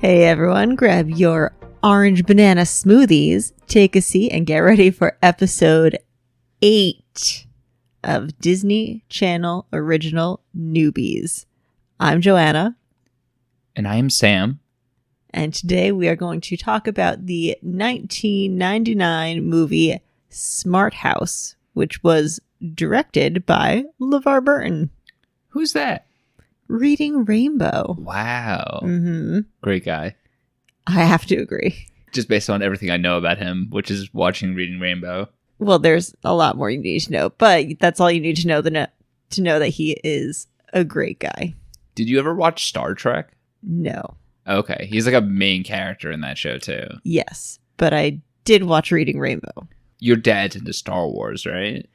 Hey everyone, grab your orange banana smoothies, take a seat, and get ready for episode 8 of Disney Channel Original Noobies. I'm Joanna. And I am Sam. And today we are going to talk about the 1999 movie Smart House, which was directed by LeVar Burton. Who's that? Reading Rainbow. Wow. Mm-hmm. Great guy. I have to agree. Just based on everything I know about him, which is watching Reading Rainbow. Well, there's a lot more you need to know, but that's all you need to know to know that he is a great guy. Did you ever watch Star Trek? No. Okay. He's like a main character in that show, too. Yes, but I did watch Reading Rainbow. Your dad's into Star Wars, right?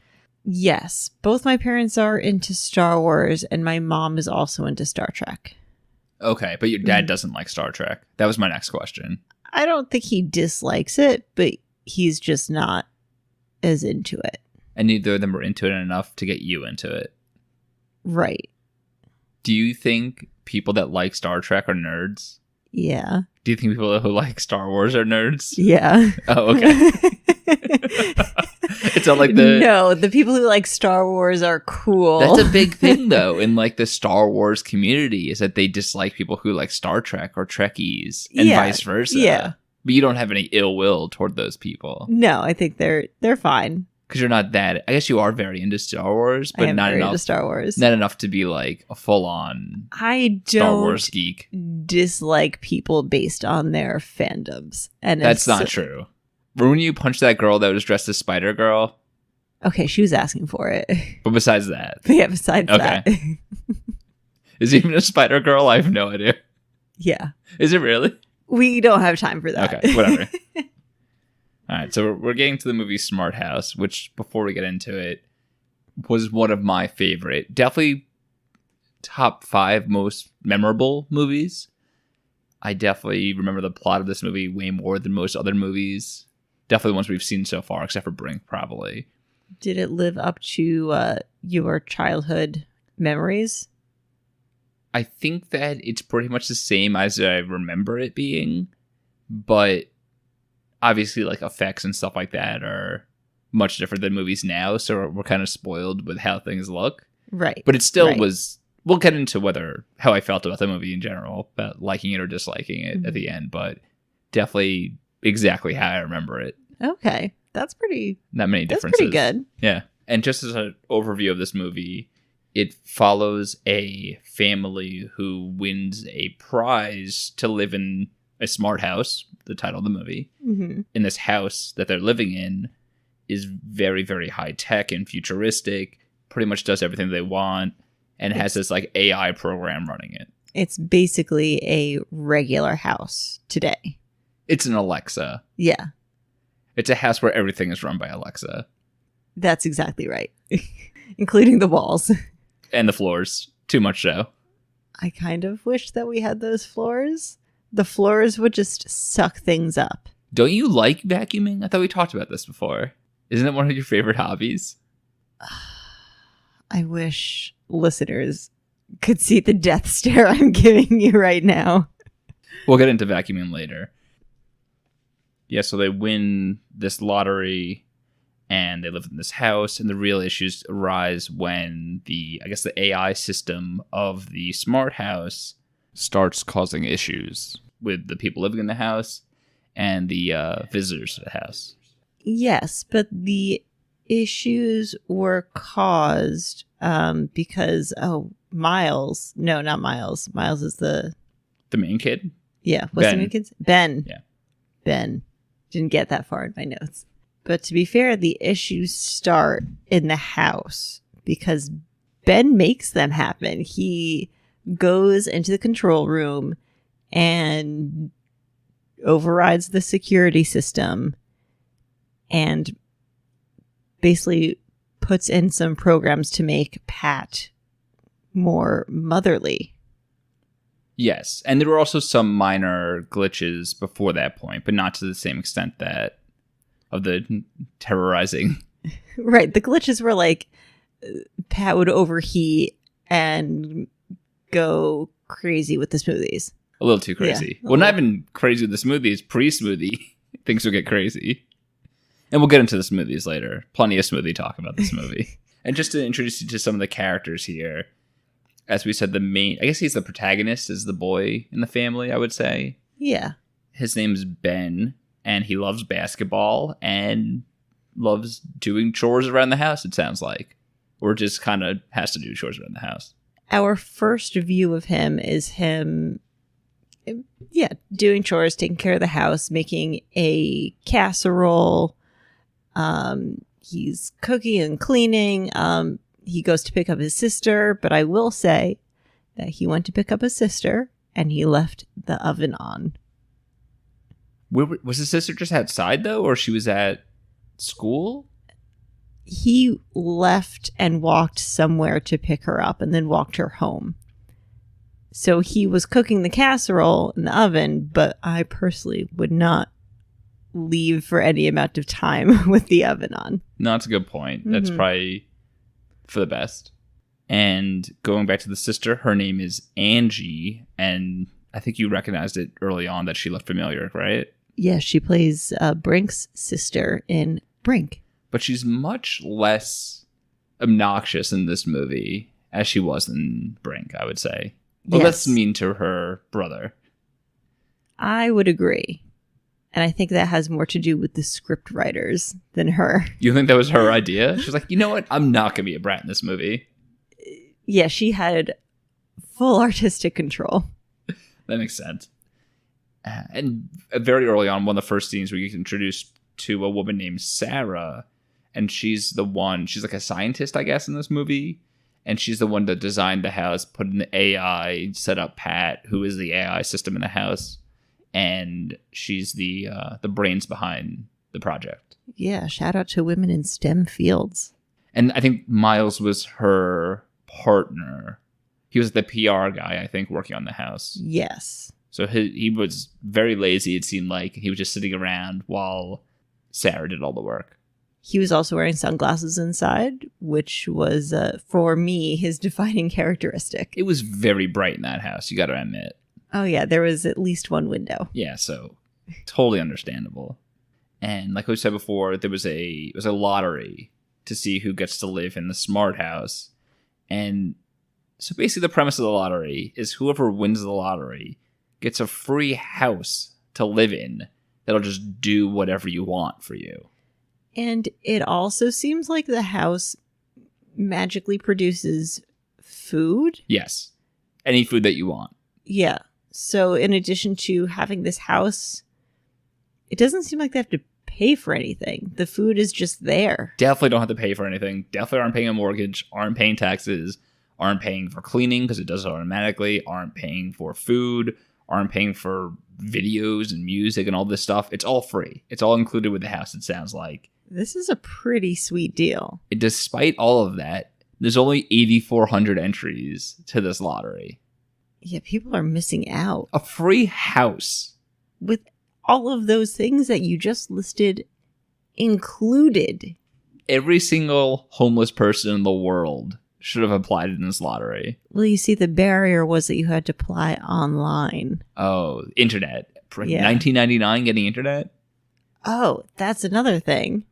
Yes. Both my parents are into Star Wars, and my mom is also into Star Trek. Okay, but your dad doesn't like Star Trek. That was my next question. I don't think he dislikes it, but he's just not as into it. And neither of them are into it enough to get you into it. Right. Do you think people that like Star Trek are nerds? Yeah. Do you think people who like Star Wars are nerds? Yeah. Oh, okay. It's not like the people who like Star Wars are cool. That's a big thing, though, in like the Star Wars community, is that they dislike people who like Star Trek or Trekkies and vice versa. Yeah. But you don't have any ill will toward those people. No, I think they're fine. Because you're not that. I guess you are very into Star Wars, but not enough. Into Star Wars. Not enough to be like a full-on Star Wars geek. Dislike people based on their fandoms, and that's not true. Remember when you punched that girl that was dressed as Spider-Girl? Okay, she was asking for it. But besides that. But yeah, besides that. Is it even a Spider-Girl? I have no idea. Yeah. Is it really? We don't have time for that. Okay, whatever. All right, so we're getting to the movie Smart House, which, before we get into it, was one of my favorite, definitely top 5 most memorable movies. I definitely remember the plot of this movie way more than most other movies. Definitely the ones we've seen so far, except for Brink, probably. Did it live up to your childhood memories? I think that it's pretty much the same as I remember it being, but obviously, like, effects and stuff like that are much different than movies now, so we're kind of spoiled with how things look. Right. But it still was... We'll get into how I felt about the movie in general, about liking it or disliking it at the end, but definitely exactly how I remember it. Okay. That's pretty... Not many differences. That's pretty good. Yeah. And just as an overview of this movie, it follows a family who wins a prize to live in a smart house, the title of the movie. Mm-hmm. In this house that they're living in is very, very high tech and futuristic, pretty much does everything they want, and has this like AI program running it. It's basically a regular house today. It's an Alexa. Yeah. It's a house where everything is run by Alexa. That's exactly right. Including the walls. And the floors. Too much so. I kind of wish that we had those floors. The floors would just suck things up. Don't you like vacuuming? I thought we talked about this before. Isn't it one of your favorite hobbies? I wish listeners could see the death stare I'm giving you right now. We'll get into vacuuming later. Yeah, so they win this lottery and they live in this house, and the real issues arise when the AI system of the smart house starts causing issues with the people living in the house and the visitors to the house. Yes, but the issues were caused because Miles. No, not Miles. Miles is the main kid? Yeah. What's Ben. the main kid's? Ben. Yeah. Ben. Didn't get that far in my notes. But to be fair, the issues start in the house because Ben makes them happen. He goes into the control room and overrides the security system and basically puts in some programs to make Pat more motherly. Yes, and there were also some minor glitches before that point, but not to the same extent that of the terrorizing. Right, the glitches were like Pat would overheat and go crazy with the smoothies. A little too crazy. Well, not even crazy with the smoothies. Pre-smoothie, things will get crazy. And we'll get into the smoothies later. Plenty of smoothie talk about this movie. And just to introduce you to some of the characters here, as we said, I guess he's the protagonist, is the boy in the family, I would say. Yeah. His name's Ben, and he loves basketball and loves doing chores around the house, it sounds like. Or just kind of has to do chores around the house. Our first view of him is him, doing chores, taking care of the house, making a casserole. He's cooking and cleaning. He goes to pick up his sister, but I will say that he went to pick up his sister and he left the oven on. Was his sister just outside, though, or she was at school? He left and walked somewhere to pick her up and then walked her home. So he was cooking the casserole in the oven, but I personally would not leave for any amount of time with the oven on. No, that's a good point. That's probably for the best. And going back to the sister, her name is Angie, and I think you recognized it early on that she looked familiar, right? Yeah, she plays Brink's sister in Brink. But she's much less obnoxious in this movie as she was in Brink, I would say. Well, yes. Less mean to her brother. I would agree. And I think that has more to do with the script writers than her. You think that was her idea? She's like, you know what? I'm not going to be a brat in this movie. Yeah, she had full artistic control. That makes sense. And very early on, one of the first scenes where you get introduced to a woman named Sarah, and she's like a scientist, I guess, in this movie. And she's the one that designed the house, put in the AI, set up Pat, who is the AI system in the house. And she's the brains behind the project. Yeah, shout out to women in STEM fields. And I think Miles was her partner. He was the PR guy, I think, working on the house. Yes. So he was very lazy, it seemed like. He was just sitting around while Sarah did all the work. He was also wearing sunglasses inside, which was, for me, his defining characteristic. It was very bright in that house, you got to admit. Oh, yeah, there was at least one window. Yeah, so totally understandable. And like we said before, it was a lottery to see who gets to live in the smart house. And so basically the premise of the lottery is whoever wins the lottery gets a free house to live in that'll just do whatever you want for you. And it also seems like the house magically produces food. Yes. Any food that you want. Yeah. So in addition to having this house, it doesn't seem like they have to pay for anything. The food is just there. Definitely don't have to pay for anything. Definitely aren't paying a mortgage, aren't paying taxes, aren't paying for cleaning because it does it automatically, aren't paying for food, aren't paying for videos and music and all this stuff. It's all free. It's all included with the house, it sounds like. This is a pretty sweet deal. Despite all of that, there's only 8,400 entries to this lottery. Yeah, people are missing out. A free house. With all of those things that you just listed included. Every single homeless person in the world should have applied in this lottery. Well, you see, the barrier was that you had to apply online. Oh, internet. Yeah. 1999 getting internet? Oh, that's another thing.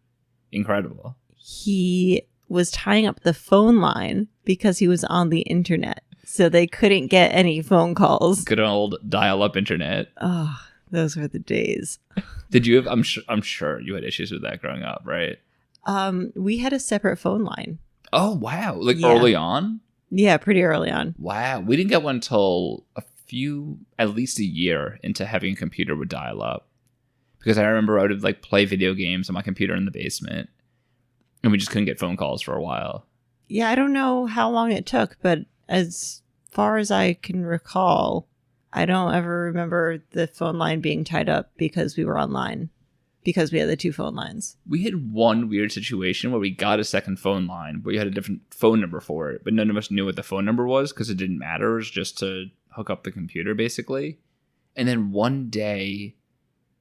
Incredible. He was tying up the phone line because he was on the internet. So they couldn't get any phone calls. Good old dial-up internet. Oh, those were the days. Did you have? I'm sure you had issues with that growing up, right? We had a separate phone line. Oh wow! Like Yeah. early on. Yeah, pretty early on. Wow, we didn't get one until at least a year into having a computer with dial-up. Because I remember I would like play video games on my computer in the basement, and we just couldn't get phone calls for a while. Yeah, I don't know how long it took, but as far as I can recall, I don't ever remember the phone line being tied up because we were online, because we had the two phone lines. We had one weird situation where we got a second phone line, but you had a different phone number for it, but none of us knew what the phone number was because it didn't matter. It was just to hook up the computer, basically. And then one day,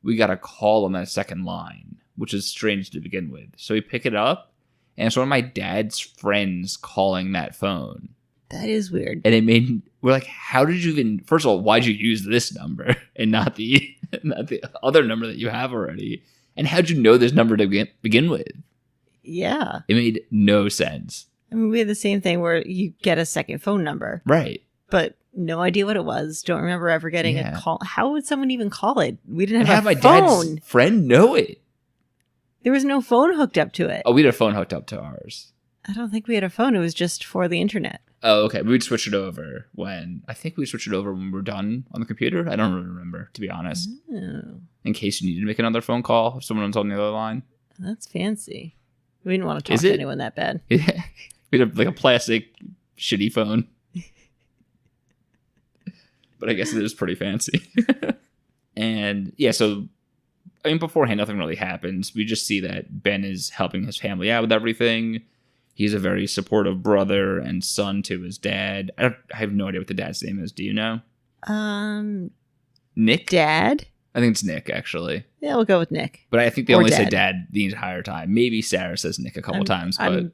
we got a call on that second line, which is strange to begin with. So we pick it up, and it's one of my dad's friends calling that phone. That is weird. And we're like, how did you even, first of all, why'd you use this number and not the other number that you have already? And how'd you know this number to begin with? Yeah. It made no sense. I mean, we had the same thing where you get a second phone number. Right. But no idea what it was. Don't remember ever getting a call. How would someone even call it? We didn't have a my phone. Dad's friend know it. There was no phone hooked up to it. Oh, we had a phone hooked up to ours. I don't think we had a phone. It was just for the internet. Oh, okay. We'd switch it over when we were done on the computer. I don't really remember, to be honest. Oh. In case you needed to make another phone call if someone was on the other line. That's fancy. We didn't want to talk to anyone that bad. Yeah. We had like a plastic shitty phone. But I guess it is pretty fancy. And yeah, so I mean, beforehand, nothing really happens. We just see that Ben is helping his family out with everything. He's a very supportive brother and son to his dad. I have no idea what the dad's name is. Do you know? Nick? Dad? I think it's Nick, actually. Yeah, we'll go with Nick. But I think they only say dad the entire time. Maybe Sarah says Nick a couple times. But I'm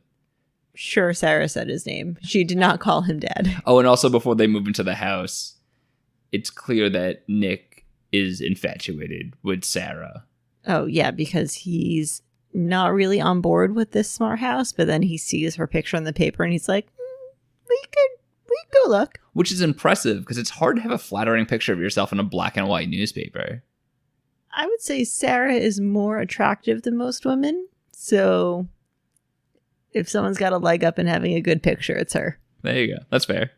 sure Sarah said his name. She did not call him dad. Oh, and also before they move into the house, it's clear that Nick is infatuated with Sarah. Oh, yeah, because he's not really on board with this smart house, but then he sees her picture in the paper and he's like, we could go look. Which is impressive because it's hard to have a flattering picture of yourself in a black and white newspaper. I would say Sarah is more attractive than most women. So if someone's got a leg up in having a good picture, it's her. There you go. That's fair.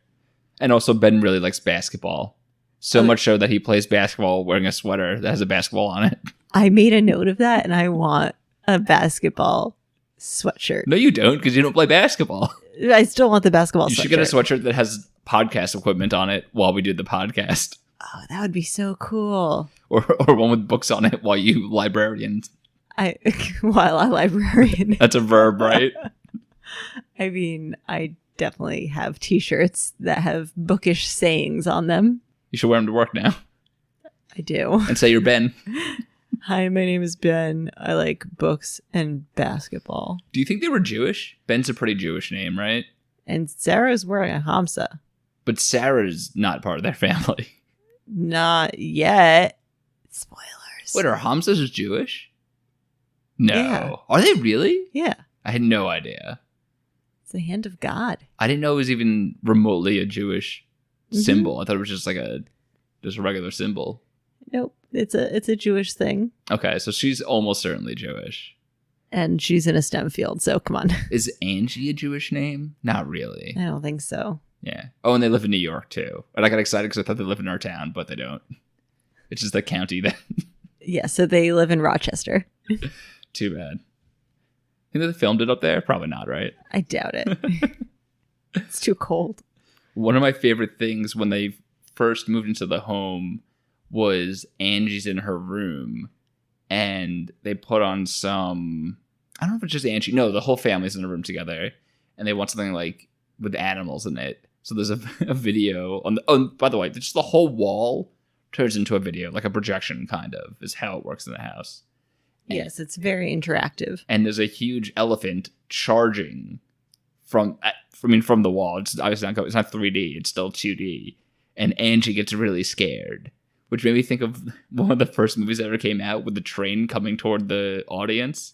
And also Ben really likes basketball. So much so that he plays basketball wearing a sweater that has a basketball on it. I made a note of that and I want a basketball sweatshirt. No, you don't, because you don't play basketball. I still want the basketball sweatshirt. You should get a sweatshirt that has podcast equipment on it while we do the podcast. Oh, that would be so cool. Or one with books on it while you librarian. While I librarian. That's a verb, right? I mean, I definitely have t-shirts that have bookish sayings on them. You should wear them to work now. I do. And say you're Ben. Hi, my name is Ben. I like books and basketball. Do you think they were Jewish? Ben's a pretty Jewish name, right? And Sarah's wearing a hamsa. But Sarah's not part of their family. Not yet. Spoilers. Wait, are Hamsas Jewish? No. Yeah. Are they really? Yeah. I had no idea. It's the hand of God. I didn't know it was even remotely a Jewish symbol. I thought it was just like a regular symbol. Nope. It's a Jewish thing. Okay, so she's almost certainly Jewish. And she's in a STEM field, so come on. Is Angie a Jewish name? Not really. I don't think so. Yeah. Oh, and they live in New York, too. And I got excited because I thought they lived in our town, but they don't. It's just the county that... Yeah, so they live in Rochester. Too bad. Think they filmed it up there? Probably not, right? I doubt it. It's too cold. One of my favorite things when they first moved into the home was Angie's in her room, and they put on some... I don't know if it's just Angie. No, the whole family's in a room together, and they want something like with animals in it. So there's a video on the... Oh, by the way, just the whole wall turns into a video, like a projection kind of, is how it works in the house. And, yes, it's very interactive. And there's a huge elephant charging from the wall. It's obviously not 3D, it's still 2D. And Angie gets really scared, which made me think of one of the first movies that ever came out with the train coming toward the audience.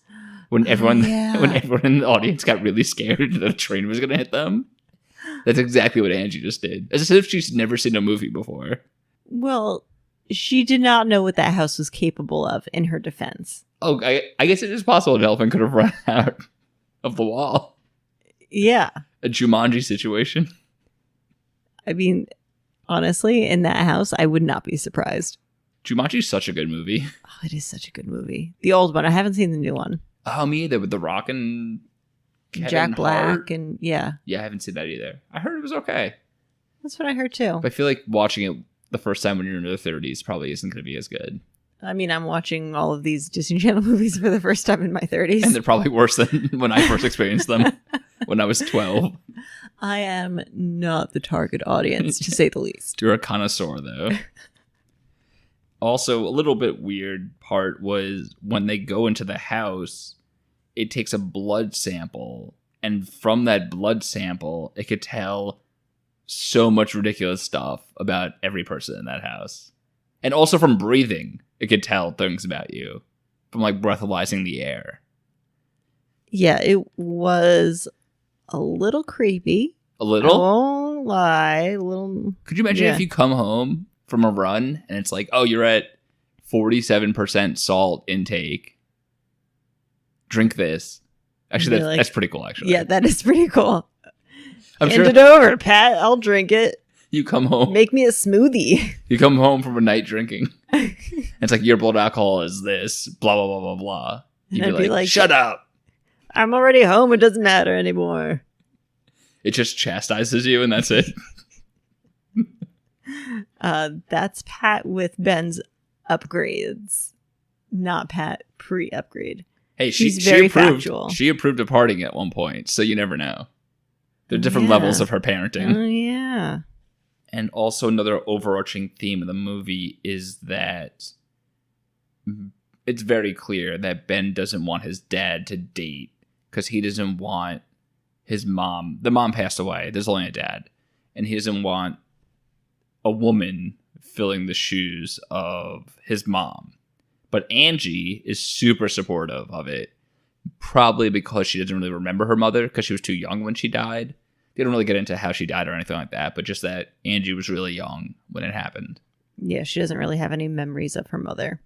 When everyone in the audience got really scared that a train was going to hit them. That's exactly what Angie just did. As if she's never seen a movie before. Well, she did not know what that house was capable of, in her defense. Oh, I guess it is possible an elephant could have run out of the wall. Yeah. A Jumanji situation. I mean, honestly, in that house, I would not be surprised. Jumanji's such a good movie. Oh, it is such a good movie. The old one. I haven't seen the new one. Oh, me either, with The Rock and Kevin Jack Black Hart. and yeah. Yeah, I haven't seen that either. I heard it was okay. That's what I heard too. But I feel like watching it the first time when you're in your 30s probably isn't going to be as good. I mean, I'm watching all of these Disney Channel movies for the first time in my 30s. And they're probably worse than when I first experienced them when I was 12. I am not the target audience, to say the least. You're a connoisseur, though. Also, a little bit weird part was when they go into the house, it takes a blood sample. And from that blood sample, it could tell so much ridiculous stuff about every person in that house. And also from breathing, it could tell things about you. From like breathalyzing the air. Yeah, it was a little creepy. A little? I won't lie. A little. Could you imagine if you come home from a run and it's like, oh, you're at 47% salt intake. Drink this. Actually, that's pretty cool, actually. Yeah, that is pretty cool. Hand it over, Pat. I'll drink it. You come home. Make me a smoothie. You come home from a night drinking. And it's like, your blood alcohol is this, blah, blah, blah, blah, blah. You'd be like, shut up. I'm already home. It doesn't matter anymore. It just chastises you and that's it. That's Pat with Ben's upgrades. Not Pat pre-upgrade. Hey, she's very factual. She approved of partying at one point, so you never know. There are different levels of her parenting. Oh, yeah. And also another overarching theme of the movie is that it's very clear that Ben doesn't want his dad to date because he doesn't want his mom. The mom passed away. There's only a dad. And he doesn't want a woman filling the shoes of his mom. But Angie is super supportive of it, probably because she doesn't really remember her mother because she was too young when she died. They don't really get into how she died or anything like that, but just that Angie was really young when it happened. Yeah, she doesn't really have any memories of her mother.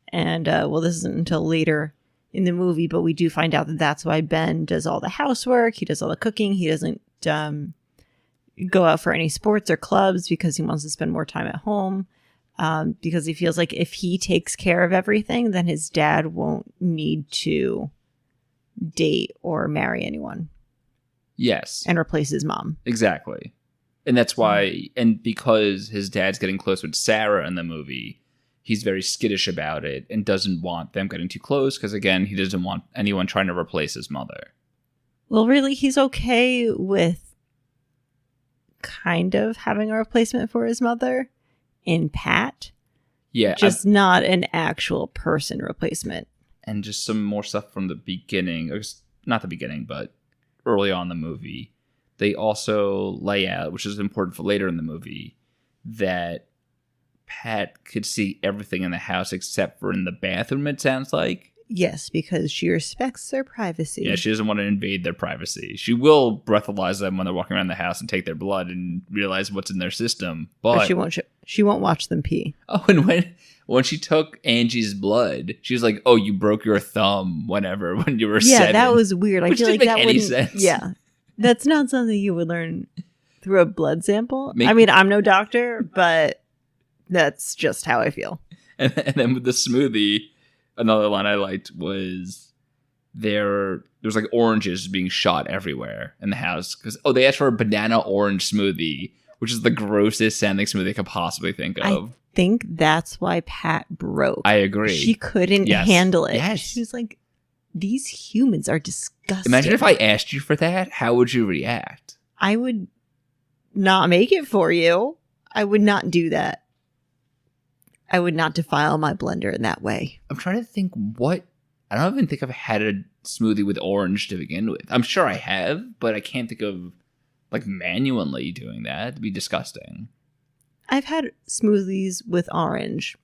And, this isn't until later in the movie, but we do find out that that's why Ben does all the housework. He does all the cooking. He doesn't go out for any sports or clubs because he wants to spend more time at home. Because he feels like if he takes care of everything, then his dad won't need to date or marry anyone. Yes. And replace his mom. Exactly. And that's why, and because his dad's getting close with Sarah in the movie, he's very skittish about it and doesn't want them getting too close because, again, he doesn't want anyone trying to replace his mother. Well, really, he's okay with kind of having a replacement for his mother in Pat. Yeah. Just not an actual person replacement. And just some more stuff from the beginning, or not the beginning, but early on in the movie. They also lay out, which is important for later in the movie, that Pat could see everything in the house except for in the bathroom, it sounds like. Yes, because she respects their privacy. Yeah, she doesn't want to invade their privacy. She will breathalyze them when they're walking around the house and take their blood and realize what's in their system. But she won't watch them pee. Oh, and when she took Angie's blood, she was like, "Oh, you broke your thumb whenever when you were 7." Yeah, that was weird. I Which feel didn't like make that any wouldn't. sense. Yeah, that's not something you would learn through a blood sample. I mean, I'm no doctor, but that's just how I feel. And then with the smoothie, another line I liked was there was like oranges being shot everywhere in the house because they asked for a banana orange smoothie, which is the grossest sounding smoothie I could possibly think of. I think that's why Pat broke. I agree. She couldn't handle it. Yes. She was like, these humans are disgusting. Imagine if I asked you for that. How would you react? I would not make it for you. I would not do that. I would not defile my blender in that way. I'm trying to think I don't even think I've had a smoothie with orange to begin with. I'm sure I have, but I can't think of like manually doing that. It'd be disgusting. I've had smoothies with orange,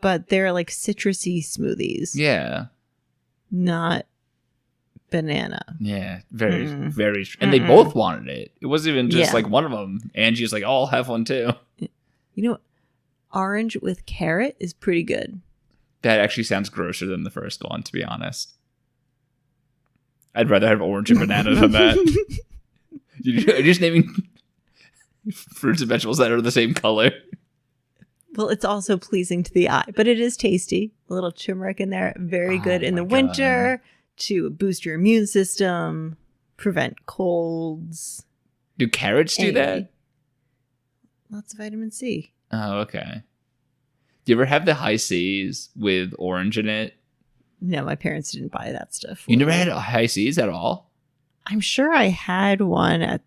but they're like citrusy smoothies. Yeah. Not banana. Yeah. Very, very. And they both wanted it. It wasn't even just like one of them. Angie was like, I'll have one too. You know, orange with carrot is pretty good. That actually sounds grosser than the first one, to be honest. I'd rather have orange and banana than that. You're just naming fruits and vegetables that are the same color. Well, it's also pleasing to the eye, but it is tasty. A little turmeric in there. Very good in the winter to boost your immune system, prevent colds. Do carrots do that? Lots of vitamin C. Oh, okay. Do you ever have the high C's with orange in it? No, my parents didn't buy that stuff. You never had high C's at all? I'm sure I had one at,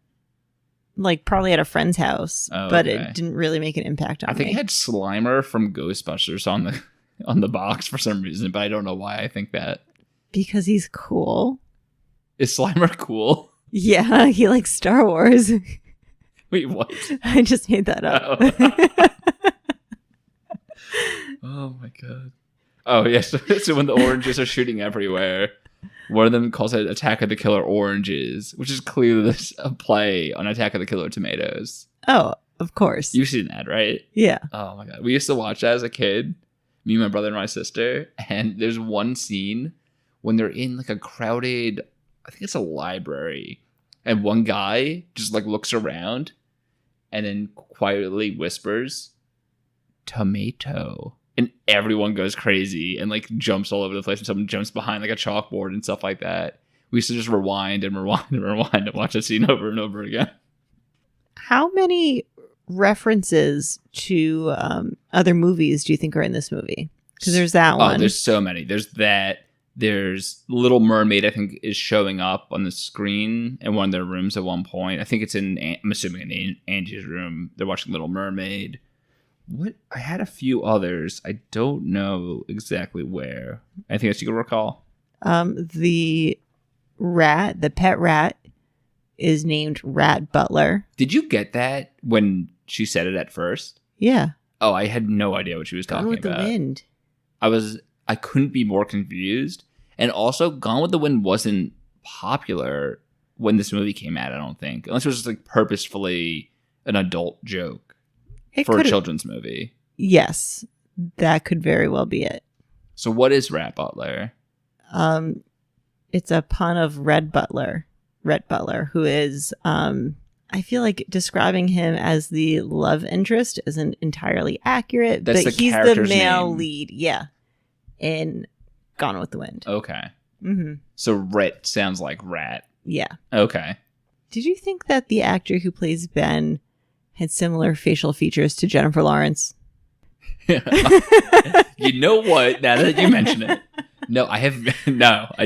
probably at a friend's house, but it didn't really make an impact on me. I think I had Slimer from Ghostbusters on the box for some reason, but I don't know why I think that. Because he's cool. Is Slimer cool? Yeah, he likes Star Wars. Wait, what? I just made that up. Oh my god. Oh, yes. So when the oranges are shooting everywhere, one of them calls it Attack of the Killer Oranges, which is clearly a play on Attack of the Killer Tomatoes. Oh, of course. You've seen that, right? Yeah. Oh my god. We used to watch that as a kid, me, my brother, and my sister. And there's one scene when they're in like a crowded, I think it's a library, and one guy just like looks around and then quietly whispers, "Tomato." And everyone goes crazy and like jumps all over the place, and someone jumps behind like a chalkboard and stuff like that. We used to just rewind and rewind and rewind and watch that scene over and over again. How many references to other movies do you think are in this movie? Because there's that one. Oh, there's so many. There's that. There's Little Mermaid, I think, is showing up on the screen in one of their rooms at one point. I think it's I'm assuming in Angie's room. They're watching Little Mermaid. What? I had a few others. I don't know exactly where. Anything else you can recall? The pet rat is named Rat Butler. Did you get that when she said it at first? Yeah. Oh, I had no idea what she was talking Gone with about. the Wind. I couldn't be more confused. And also, Gone with the Wind wasn't popular when this movie came out, I don't think. Unless it was just like purposefully an adult joke. For a children's movie. Yes, that could very well be it. So what is Rat Butler? It's a pun of Rhett Butler, who is, I feel like describing him as the love interest isn't entirely accurate, but he's the male lead, in Gone with the Wind. Okay. Mm-hmm. So Rhett sounds like rat. Yeah. Okay. Did you think that the actor who plays Ben had similar facial features to Jennifer Lawrence? You know what? Now that you mention it. No, I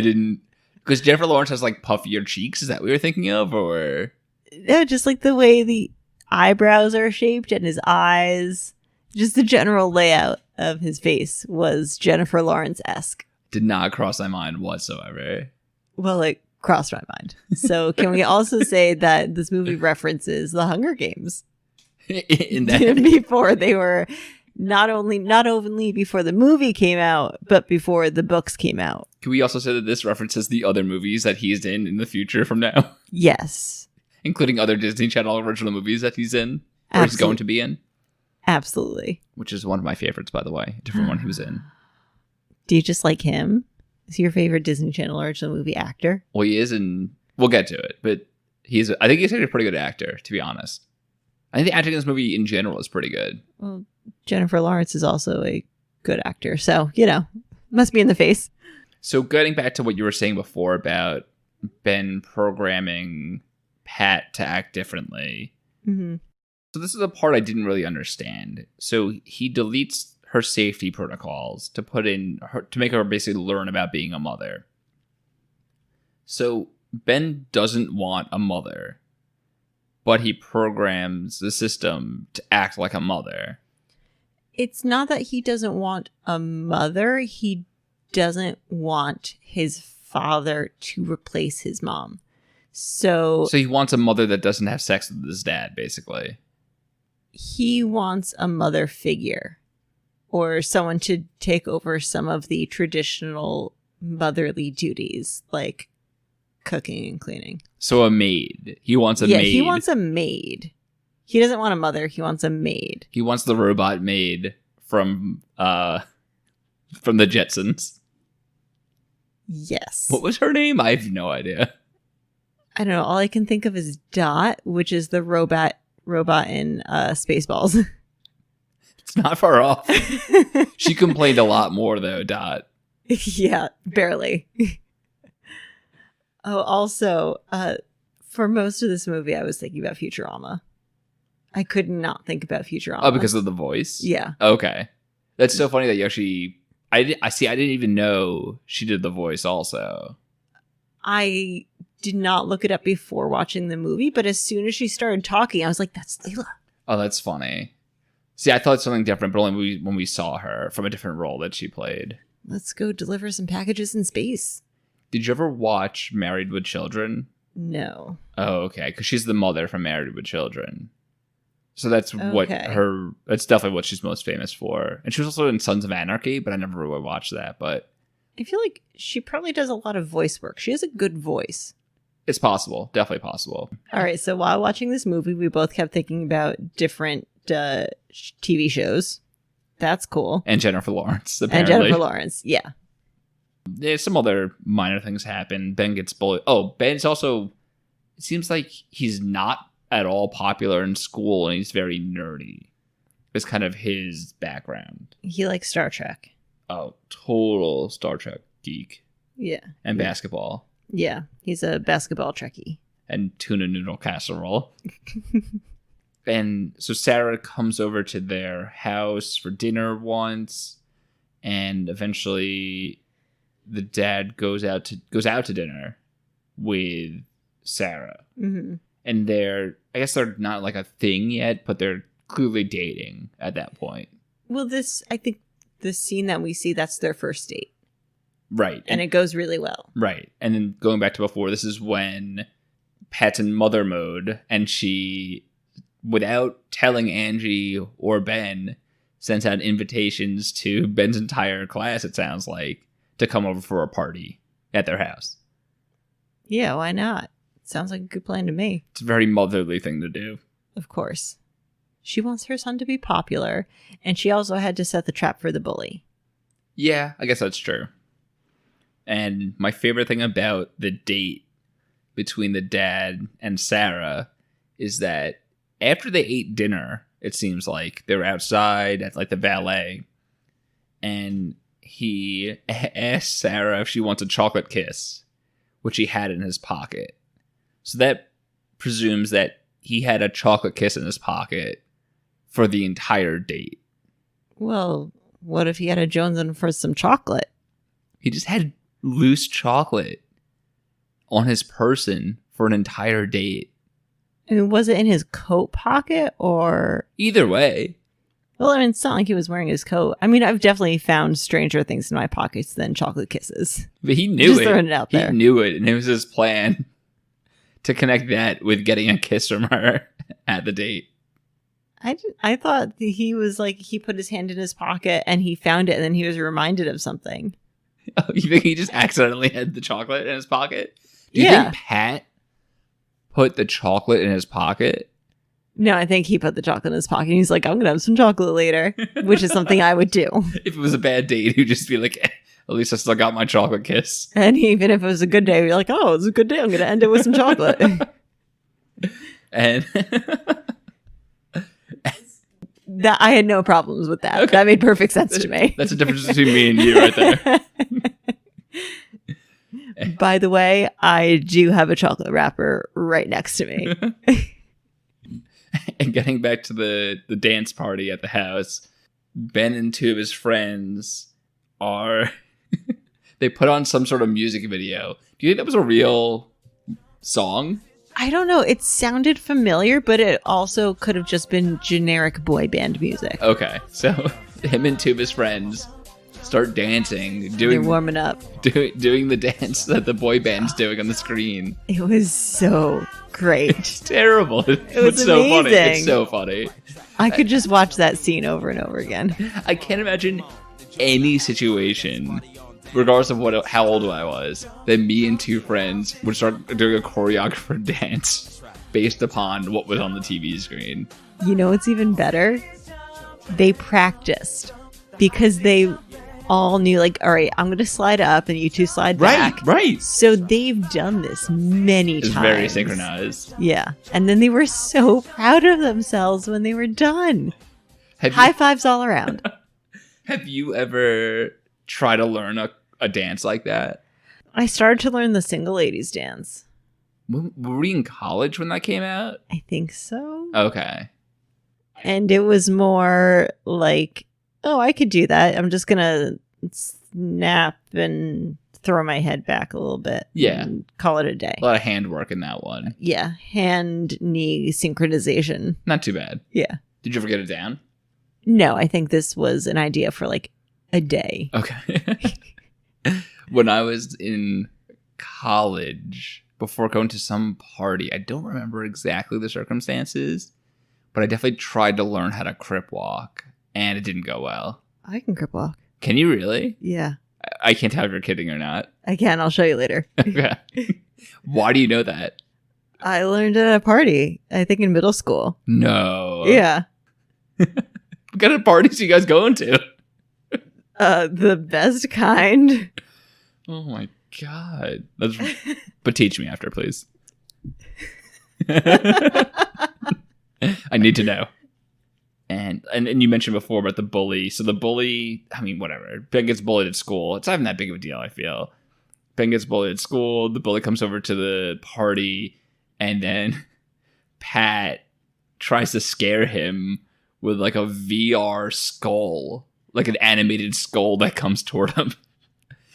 didn't. Because Jennifer Lawrence has like puffier cheeks. Is that what you were thinking of? Or no, just like the way the eyebrows are shaped and his eyes. Just the general layout of his face was Jennifer Lawrence-esque. Did not cross my mind whatsoever. Well, it crossed my mind. So can we also say that this movie references the Hunger Games? In that before they were not only before the movie came out, but before the books came out. Can we also say that this references the other movies that he's in the future from now? Yes. Including other Disney Channel original movies that he's in, or he's going to be in. Absolutely. Which is one of my favorites, by the way. A different one he was in. Do you just like him? Is he your favorite Disney Channel original movie actor? Well, he is, and we'll get to it. But I think he's a pretty good actor, to be honest. I think the acting in this movie in general is pretty good. Well, Jennifer Lawrence is also a good actor. So, must be in the face. So getting back to what you were saying before about Ben programming Pat to act differently. Mm-hmm. So this is a part I didn't really understand. So he deletes her safety protocols to make her basically learn about being a mother. So Ben doesn't want a mother, but he programs the system to act like a mother. It's not that he doesn't want a mother. He doesn't want his father to replace his mom. So he wants a mother that doesn't have sex with his dad, basically. He wants a mother figure or someone to take over some of the traditional motherly duties, like cooking and cleaning. So a maid. He wants a maid. Yeah, he wants a maid. He doesn't want a mother. He wants a maid. He wants the robot maid from the Jetsons. Yes. What was her name? I have no idea. I don't know. All I can think of is Dot, which is the robot in Spaceballs. It's not far off. She complained a lot more, though, Dot. Yeah, barely. Oh, also, for most of this movie, I was thinking about Futurama. I could not think about Futurama. Oh, because of the voice? Yeah. Okay. That's so funny that you actually... I didn't even know she did the voice also. I did not look it up before watching the movie, but as soon as she started talking, I was like, that's Layla. Oh, that's funny. See, I thought something different, but only when we saw her from a different role that she played. Let's go deliver some packages in space. Did you ever watch Married with Children? No. Oh, okay. Because she's the mother from Married with Children. So that's what Okay. that's definitely what she's most famous for. And she was also in Sons of Anarchy, but I never really watched that. But I feel like she probably does a lot of voice work. She has a good voice. it's possible. Definitely possible. All right, so while watching this movie, we both kept thinking about different TV shows. That's cool. And Jennifer Lawrence, apparently. And Jennifer Lawrence, yeah. There's some other minor things happen. Ben gets bullied. Oh, Ben's also... It seems like he's not at all popular in school, and he's very nerdy. It's kind of his background. He likes Star Trek. Oh, total Star Trek geek. Yeah. And basketball. Yeah, he's a basketball Trekkie. And tuna noodle casserole. And so Sarah comes over to their house for dinner once, and eventually the dad goes out to dinner with Sarah. Mm-hmm. And I guess they're not like a thing yet, but they're clearly dating at that point. Well, I think the scene that we see, that's their first date. Right. And it goes really well. Right. And then going back to before, this is when Pat's in mother mode, and she, without telling Angie or Ben, sends out invitations to Ben's entire class, it sounds like, to come over for a party at their house. Yeah, why not? Sounds like a good plan to me. It's a very motherly thing to do. Of course. She wants her son to be popular, and she also had to set the trap for the bully. Yeah, I guess that's true. And my favorite thing about the date between the dad and Sarah is that after they ate dinner, it seems like they were outside at like the valet, and he asked Sarah if she wants a chocolate kiss, which he had in his pocket. So that presumes that he had a chocolate kiss in his pocket for the entire date. Well, what if he had a Jones for some chocolate? He just had loose chocolate on his person for an entire date. I mean, was it in his coat pocket or... Either way. Well, I mean, it's not like he was wearing his coat. I mean, I've definitely found stranger things in my pockets than chocolate kisses. But he knew Just it. throwing it out there. He knew it, and it was his plan to connect that with getting a kiss from her at the date. I thought that he was like, he put his hand in his pocket and he found it and then he was reminded of something. Oh, you think he just accidentally had the chocolate in his pocket? Do you Yeah. think Pat put the chocolate in his pocket? No, I think he put the chocolate in his pocket. He's like, I'm going to have some chocolate later, which is something I would do. If it was a bad date, he'd just be like, at least I still got my chocolate kiss. And even if it was a good day, you're like, oh, it's a good day. I'm going to end it with some chocolate. And That I had no problems with that. Okay. That made perfect sense to me. That's the difference between me and you right there. By the way, I do have a chocolate wrapper right next to me. And getting back to the dance party at the house, Ben and two of his friends are... they put on some sort of music video. Do you think that was a real song? I don't know. It sounded familiar, but it also could have just been generic boy band music. Okay, so him and two of his friends start dancing, They're warming up. doing the dance that the boy band's doing on the screen. It was so great. It's terrible. It was It's so funny. amazing. It's so funny. I could just watch that scene over and over again. I can't imagine any situation, regardless of how old I was, that me and two friends would start doing a choreographed dance based upon what was on the TV screen. You know what's even better? They practiced because they all knew, like, all right, I'm going to slide up and you two slide back. Right. So they've done this many It's times. very synchronized. Yeah. And then they were so proud of themselves when they were done. Have High you, fives all around. have you ever tried to learn a dance like that? I started to learn the single ladies dance. Were we in college when that came out? I think so. Okay. And it was more like, oh, I could do that. I'm just going to snap and throw my head back a little bit. Yeah. And call it a day. A lot of handwork in that one. Yeah. Hand knee synchronization. Not too bad. Yeah. Did you ever get it down? No, I think this was an idea for like a day. Okay. When I was in college, before going to some party, I don't remember exactly the circumstances, but but I definitely tried to learn how to crip walk, and it didn't go well. I can crip walk. Can you really? Yeah. I can't tell if you're kidding or not. I can. I'll show you later. Okay. Why do you know that? I learned it at a party, I think in middle school. No. Yeah. What kind of parties are you guys going to? The best kind. Oh my god. But teach me after, please. I need to know. And you mentioned before about the bully. So the bully, I mean, whatever. Ben gets bullied at school. It's not even that big of a deal, I feel. Ben gets bullied at school. The bully comes over to the party. And then Pat tries to scare him with like a VR skull. Like an animated skull that comes toward him.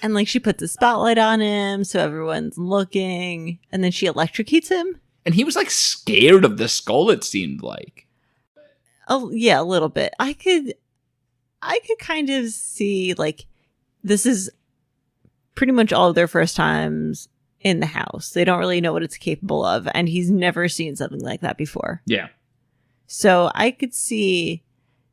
And like she puts a spotlight on him so everyone's looking. And then she electrocutes him. And he was like scared of the skull, it seemed like. Oh yeah, a little bit. I could kind of see like this is pretty much all of their first times in the house. They don't really know what it's capable of, and he's never seen something like that before. Yeah. So I could see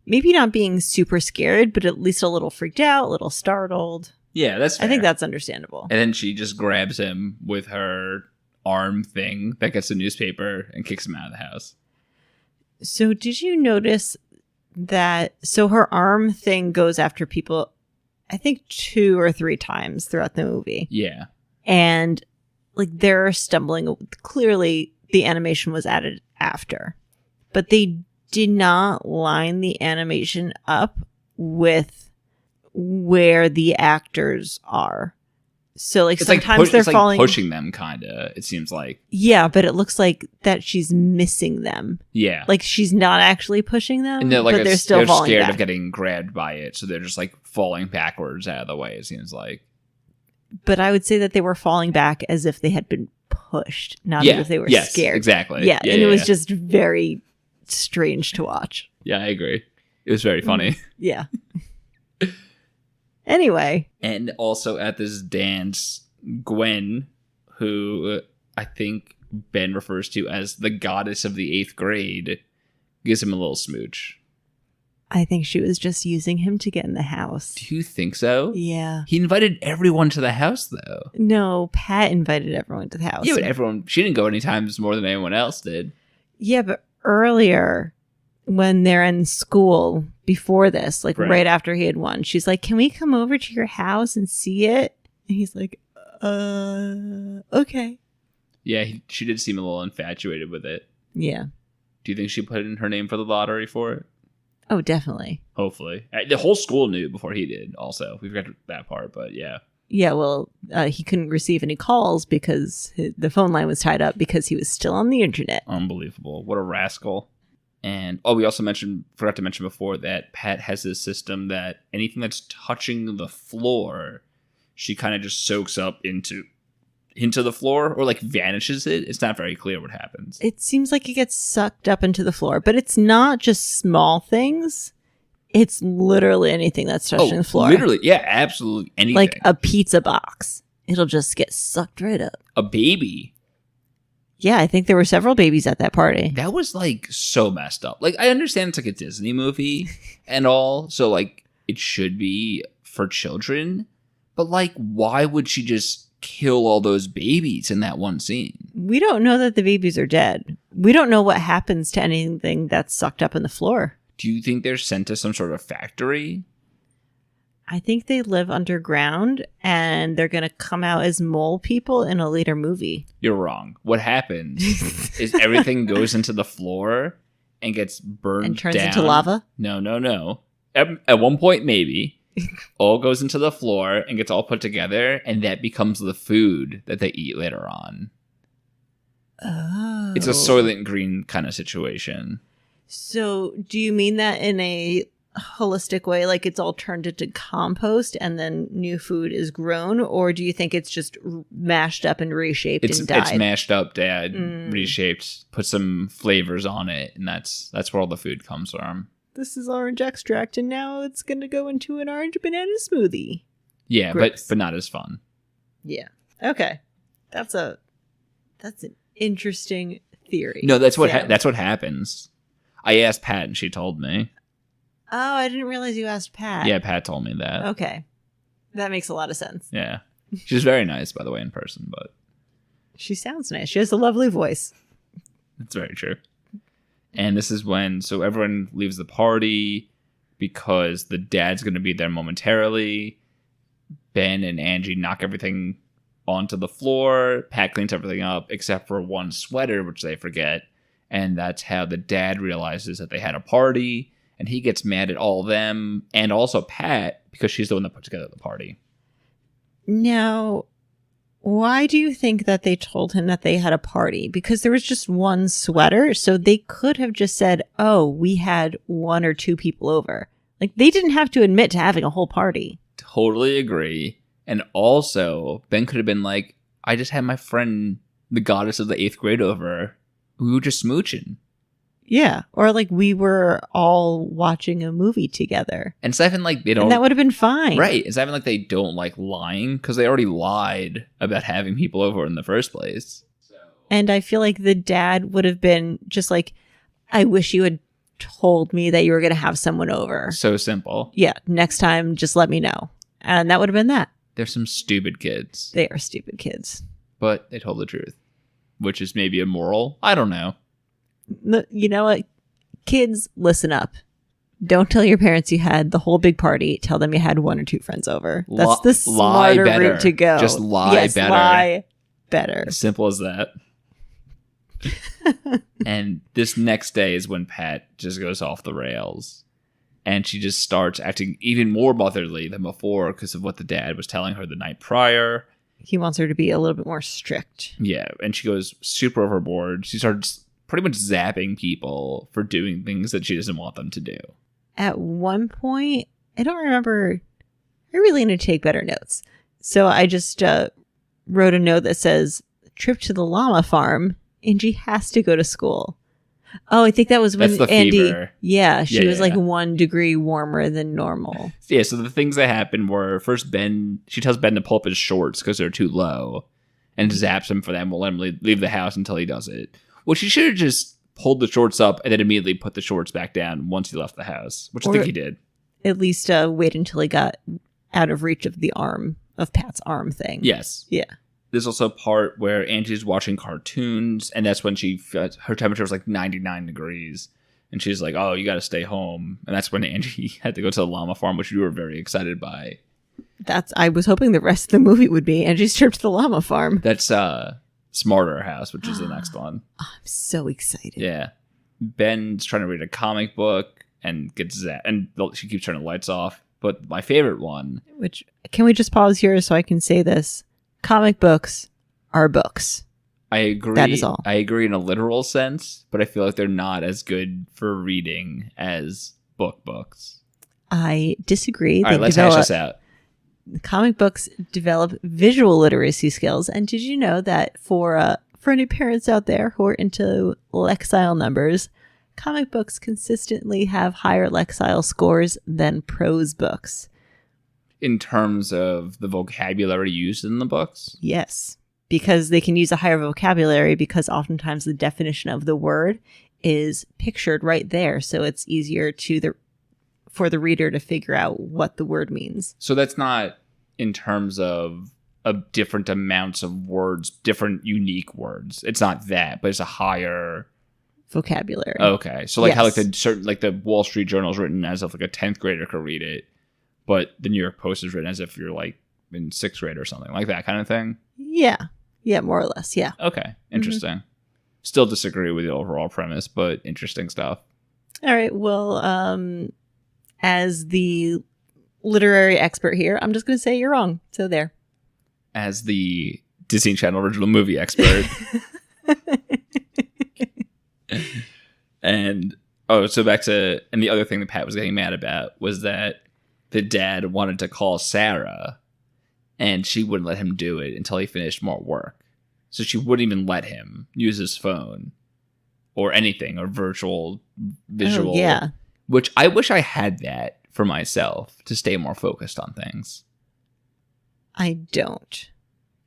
maybe not being super scared, but at least a little freaked out, a little startled. Yeah, that's fair. I think that's understandable. And then she just grabs him with her arm thing that gets the newspaper and kicks him out of the house. So did you notice that? So her arm thing goes after people, I think 2 or 3 times throughout the movie. Yeah. And like they're stumbling. Clearly the animation was added after, but they did not line the animation up with where the actors are. So like it's sometimes they're falling, like pushing them, kind of. It seems like. Yeah, but it looks like that she's missing them. Yeah, like she's not actually pushing them, and but they're still falling scared back. of getting grabbed by it, so they're just like falling backwards out of the way. It seems like. But I would say that they were falling back as if they had been pushed, not as if they were scared. Exactly. Yeah, and it was just very strange to watch. Yeah, I agree. It was very funny. Yeah. Anyway. And also at this dance, Gwen, who I think Ben refers to as the goddess of the 8th grade, gives him a little smooch. I think she was just using him to get in the house. Do you think so? Yeah. He invited everyone to the house, though. No, Pat invited everyone to the house. Yeah, but she didn't go any times more than anyone else did. Yeah, but earlier, when they're in school before this, like right after he had won, she's like, can we come over to your house and see it? And he's like, okay. Yeah, she did seem a little infatuated with it. Yeah. Do you think she put in her name for the lottery for it? Oh, definitely. Hopefully. The whole school knew before he did, also. We forgot that part, but yeah. Yeah, well, he couldn't receive any calls because the phone line was tied up because he was still on the internet. Unbelievable. What a rascal. And, we also forgot to mention before that Pat has this system that anything that's touching the floor, she kind of just soaks up into the floor or like vanishes it. It's not very clear what happens. It seems like it gets sucked up into the floor, but it's not just small things. It's literally anything that's touching the floor. Literally. Yeah, absolutely anything. Like a pizza box. It'll just get sucked right up. A baby. Yeah, I think there were several babies at that party. That was like so messed up. Like, I understand it's like a Disney movie and all, so like it should be for children, but like why would she just kill all those babies in that one scene? We don't know that the babies are dead. We don't know what happens to anything that's sucked up in the floor. Do you think they're sent to some sort of factory? I think they live underground and they're going to come out as mole people in a later movie. You're wrong. What happens is everything goes into the floor and gets burned and turns down. into lava? No. At one point, maybe. All goes into the floor and gets all put together, and that becomes the food that they eat later on. Oh. It's a Soylent Green kind of situation. So do you mean that in a holistic way, like it's all turned into compost and then new food is grown, or do you think it's just mashed up and reshaped and died? It's mashed up, reshaped, put some flavors on it, and that's where all the food comes from. This is orange extract, and now it's going to go into an orange banana smoothie. Yeah, but not as fun. Yeah. Okay. That's an interesting theory. No, that's what happens. I asked Pat and she told me. Oh, I didn't realize you asked Pat. Yeah, Pat told me that. Okay. That makes a lot of sense. Yeah. She's very nice, by the way, in person, but... She sounds nice. She has a lovely voice. That's very true. And this is when... So everyone leaves the party because the dad's going to be there momentarily. Ben and Angie knock everything onto the floor. Pat cleans everything up except for one sweater, which they forget. And that's how the dad realizes that they had a party. And he gets mad at all of them. And also Pat, because she's the one that put together the party. Now, why do you think that they told him that they had a party? Because there was just one sweater. So they could have just said, oh, we had 1 or 2 people over. Like, they didn't have to admit to having a whole party. Totally agree. And also, Ben could have been like, I just had my friend, the goddess of the 8th grade, over. We were just smooching. Yeah. Or like we were all watching a movie together. And it's not even like they don't... And that would have been fine. Right. It's not even like they don't like lying, because they already lied about having people over in the first place. And I feel like the dad would have been just like, I wish you had told me that you were going to have someone over. So simple. Yeah. Next time, just let me know. And that would have been that. They're some stupid kids. They are stupid kids. But they told the truth, which is maybe immoral. I don't know. You know what? Kids, listen up. Don't tell your parents you had the whole big party. Tell them you had 1 or 2 friends over. That's the smarter route to go. Just lie better. Lie better. As simple as that. And this next day is when Pat just goes off the rails. And she just starts acting even more motherly than before because of what the dad was telling her the night prior. He wants her to be a little bit more strict. Yeah, and she goes super overboard. She starts pretty much zapping people for doing things that she doesn't want them to do. At one point, I don't remember. I really need to take better notes. So I just wrote a note that says, trip to the llama farm. Angie has to go to school. Oh, I think that was when Andy... Fever. Yeah, she was like 1 degree warmer than normal. Yeah, so the things that happened were, first she tells Ben to pull up his shorts because they're too low, and zaps him for them. Won't let him leave the house until he does it. Well, she should have just pulled the shorts up and then immediately put the shorts back down once he left the house, which I think he did. At least wait until he got out of reach of the arm, of Pat's arm thing. Yes. Yeah. There's also a part where Angie's watching cartoons, and that's when her temperature was like 99 degrees. And she's like, oh, you got to stay home. And that's when Angie had to go to the llama farm, which you were very excited by. I was hoping the rest of the movie would be Angie's trip to the llama farm. That's Smarter House, which is the next one. Oh, I'm so excited. Yeah. Ben's trying to read a comic book and gets zapped, and she keeps turning the lights off. But my favorite one... Which, can we just pause here so I can say this? Comic books are books. I agree. That is all. I agree in a literal sense, but I feel like they're not as good for reading as books. I disagree. All right, let's hash this out. Comic books develop visual literacy skills. And did you know that for any parents out there who are into Lexile numbers, comic books consistently have higher Lexile scores than prose books? In terms of the vocabulary used in the books? Yes, because they can use a higher vocabulary because oftentimes the definition of the word is pictured right there. So it's easier for the reader to figure out what the word means. So that's not in terms of different amounts of words, different unique words. It's not that, but it's a higher... vocabulary. Okay. So like yes. how the Wall Street Journal is written as if like a 10th grader could read it. But the New York Post is written as if you're like in 6th grade or something, like that kind of thing. Yeah. Yeah, more or less. Yeah. Okay. Interesting. Mm-hmm. Still disagree with the overall premise, but interesting stuff. All right. Well, as the literary expert here, I'm just going to say you're wrong. So there. As the Disney Channel original movie expert. And the other thing that Pat was getting mad about was that the dad wanted to call Sarah, and she wouldn't let him do it until he finished more work. So she wouldn't even let him use his phone or anything, or visual. Oh, yeah. Which I wish I had that for myself to stay more focused on things. I don't.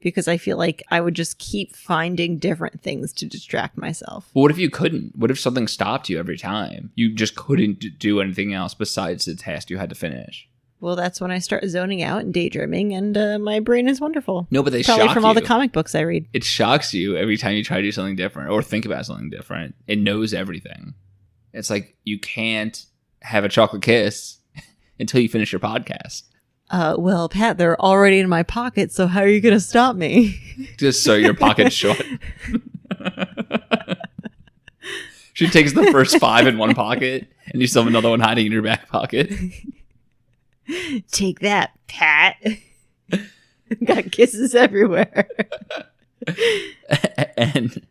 because I feel like I would just keep finding different things to distract myself. Well, what if you couldn't? What if something stopped you every time? You just couldn't do anything else besides the task you had to finish. Well, that's when I start zoning out and daydreaming, and my brain is wonderful. No, but they Probably shock from you. all the comic books I read. It shocks you every time you try to do something different or think about something different. It knows everything. It's like you can't have a chocolate kiss until you finish your podcast. Well, Pat, they're already in my pocket, so how are you going to stop me? Just so your pocket's short. She takes the first 5 in one pocket, and you still have another one hiding in your back pocket. Take that, Pat. Got kisses everywhere. And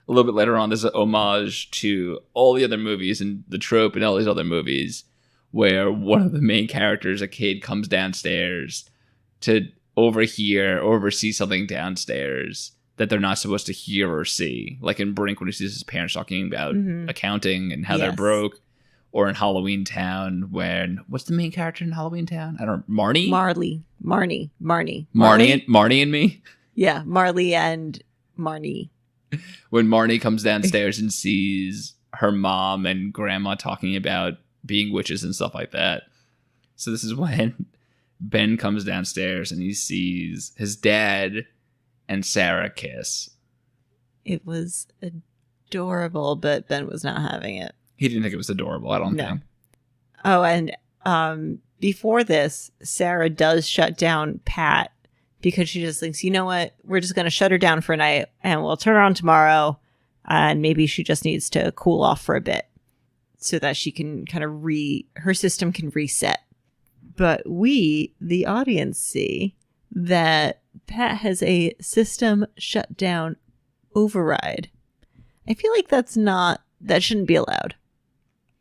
a little bit later on, there's an homage to all the other movies and the trope and all these other movies where one of the main characters, a kid, comes downstairs to overhear or oversee something downstairs that they're not supposed to hear or see. Like in Brink when he sees his parents talking about accounting and how they're broke. Or in Halloween Town when... What's the main character in Halloween Town? I don't know. Marnie? Marnie And me? Yeah, Marley and Marnie. When Marnie comes downstairs and sees her mom and grandma talking about being witches and stuff like that. So this is when Ben comes downstairs and he sees his dad and Sarah kiss. It was adorable, but Ben was not having it. He didn't think it was adorable, I don't think. Oh, and before this, Sarah does shut down Pat because she just thinks, you know what, we're just going to shut her down for a night and we'll turn her on tomorrow. And maybe she just needs to cool off for a bit so that she can kind of her system can reset. But we, the audience, see that Pat has a system shutdown override. I feel like that shouldn't be allowed.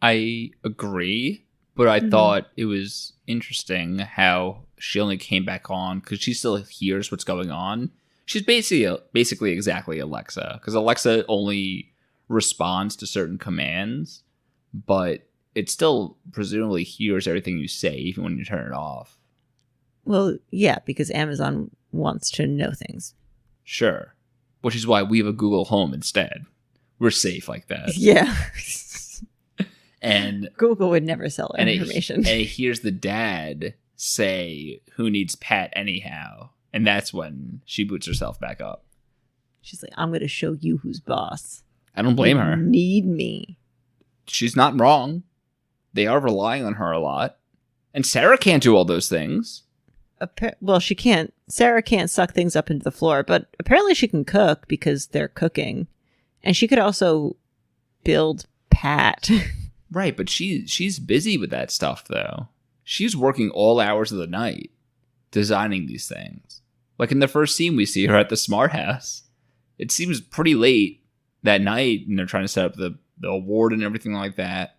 I agree, but I thought it was interesting how she only came back on because she still hears what's going on. She's basically exactly Alexa, because Alexa only responds to certain commands, but it still presumably hears everything you say even when you turn it off. Well, yeah, because Amazon wants to know things. Sure. Which is why we have a Google Home instead. We're safe like that. Yeah. And Google would never sell our information. And it hears the dad say, "Who needs Pat anyhow?" And that's when she boots herself back up. She's like, "I'm going to show you who's boss." I don't blame her. Need me. She's not wrong. They are relying on her a lot. And Sarah can't do all those things. Well, she can't. Sarah can't suck things up into the floor, but apparently she can cook because they're cooking. And she could also build Pat. Right, but she's busy with that stuff, though. She's working all hours of the night designing these things. Like in the first scene, we see her at the smart house. It seems pretty late that night, and they're trying to set up the award and everything like that.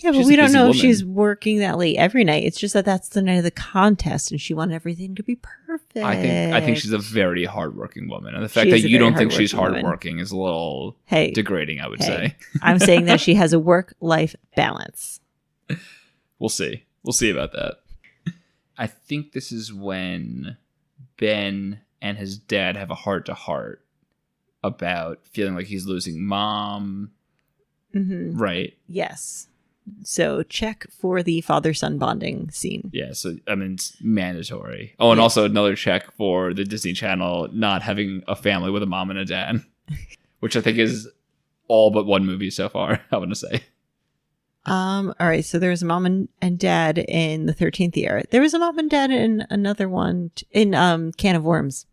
Yeah, but we don't know if she's working that late every night. It's just that that's the night of the contest, and she wanted everything to be perfect. I think she's a very hardworking woman, and the fact that you don't think she's hardworking is a little degrading, I would say. I'm saying that she has a work-life balance. We'll see. We'll see about that. I think this is when Ben and his dad have a heart-to-heart about feeling like he's losing mom. Mm-hmm. Right. Yes. So check for the father-son bonding scene. Yeah, so I mean, it's mandatory. Oh, and also another check for the Disney Channel not having a family with a mom and a dad, which I think is all but one movie so far, I want to say. All right, so there's a mom and dad in the 13th year. There was a mom and dad in another one in Can of Worms.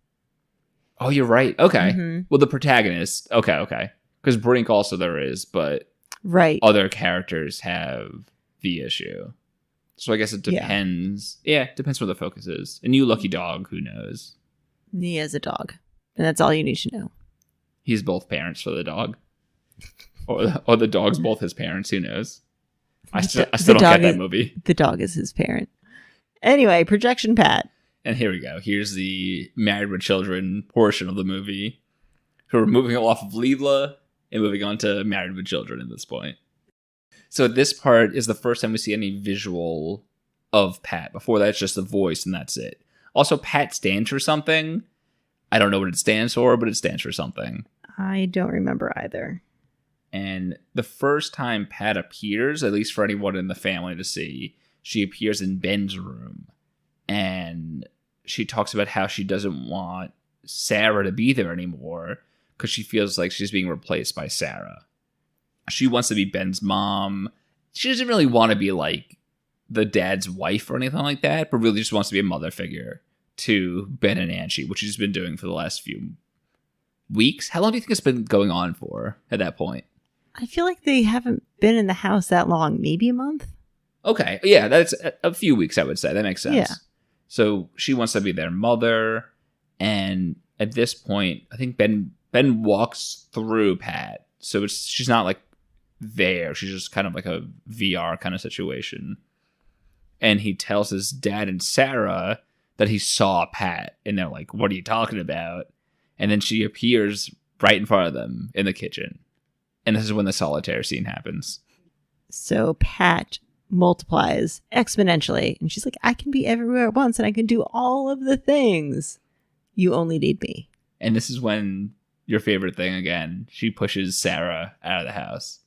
Oh, you're right. Okay. Mm-hmm. Well, the protagonist. Okay. Because Brink also there is, but other characters have the issue. So I guess it depends. Yeah, it depends where the focus is. And you lucky dog, who knows? He has a dog. And that's all you need to know. He's both parents for the dog. or the dog's both his parents, who knows? I still don't get that movie. The dog is his parent. Anyway, Projection Pat. And here we go. Here's the Married with Children portion of the movie. So we're moving off of Leela and moving on to Married with Children at this point. So this part is the first time we see any visual of Pat. Before that, it's just the voice and that's it. Also, Pat stands for something. I don't know what it stands for, but it stands for something. I don't remember either. And the first time Pat appears, at least for anyone in the family to see, she appears in Ben's room. And she talks about how she doesn't want Sarah to be there anymore because she feels like she's being replaced by Sarah. She wants to be Ben's mom. She doesn't really want to be like the dad's wife or anything like that, but really just wants to be a mother figure to Ben and Angie, which she's been doing for the last few weeks. How long do you think it's been going on for at that point? I feel like they haven't been in the house that long. Maybe a month? Okay. Yeah, that's a few weeks, I would say. That makes sense. Yeah. So she wants to be their mother. And at this point, I think Ben walks through Pat. So she's not like there. She's just kind of like a VR kind of situation. And he tells his dad and Sarah that he saw Pat. And they're like, what are you talking about? And then she appears right in front of them in the kitchen. And this is when the solitaire scene happens. So Pat multiplies exponentially. And she's like, I can be everywhere at once and I can do all of the things. You only need me. And this is when your favorite thing again, she pushes Sarah out of the house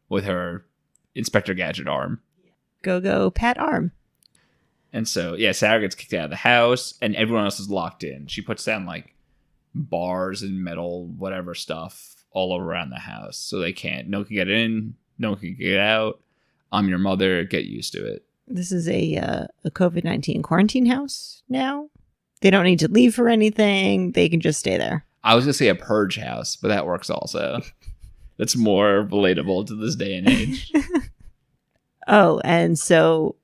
with her Inspector Gadget arm. Go, Pat arm. And so, yeah, Sarah gets kicked out of the house and everyone else is locked in. She puts down like bars and metal, whatever stuff all around the house. So no one can get in, no one can get out. I'm your mother, get used to it. This is a COVID-19 quarantine house now. They don't need to leave for anything. They can just stay there. I was going to say a purge house, but that works also. That's more relatable to this day and age. Oh, and so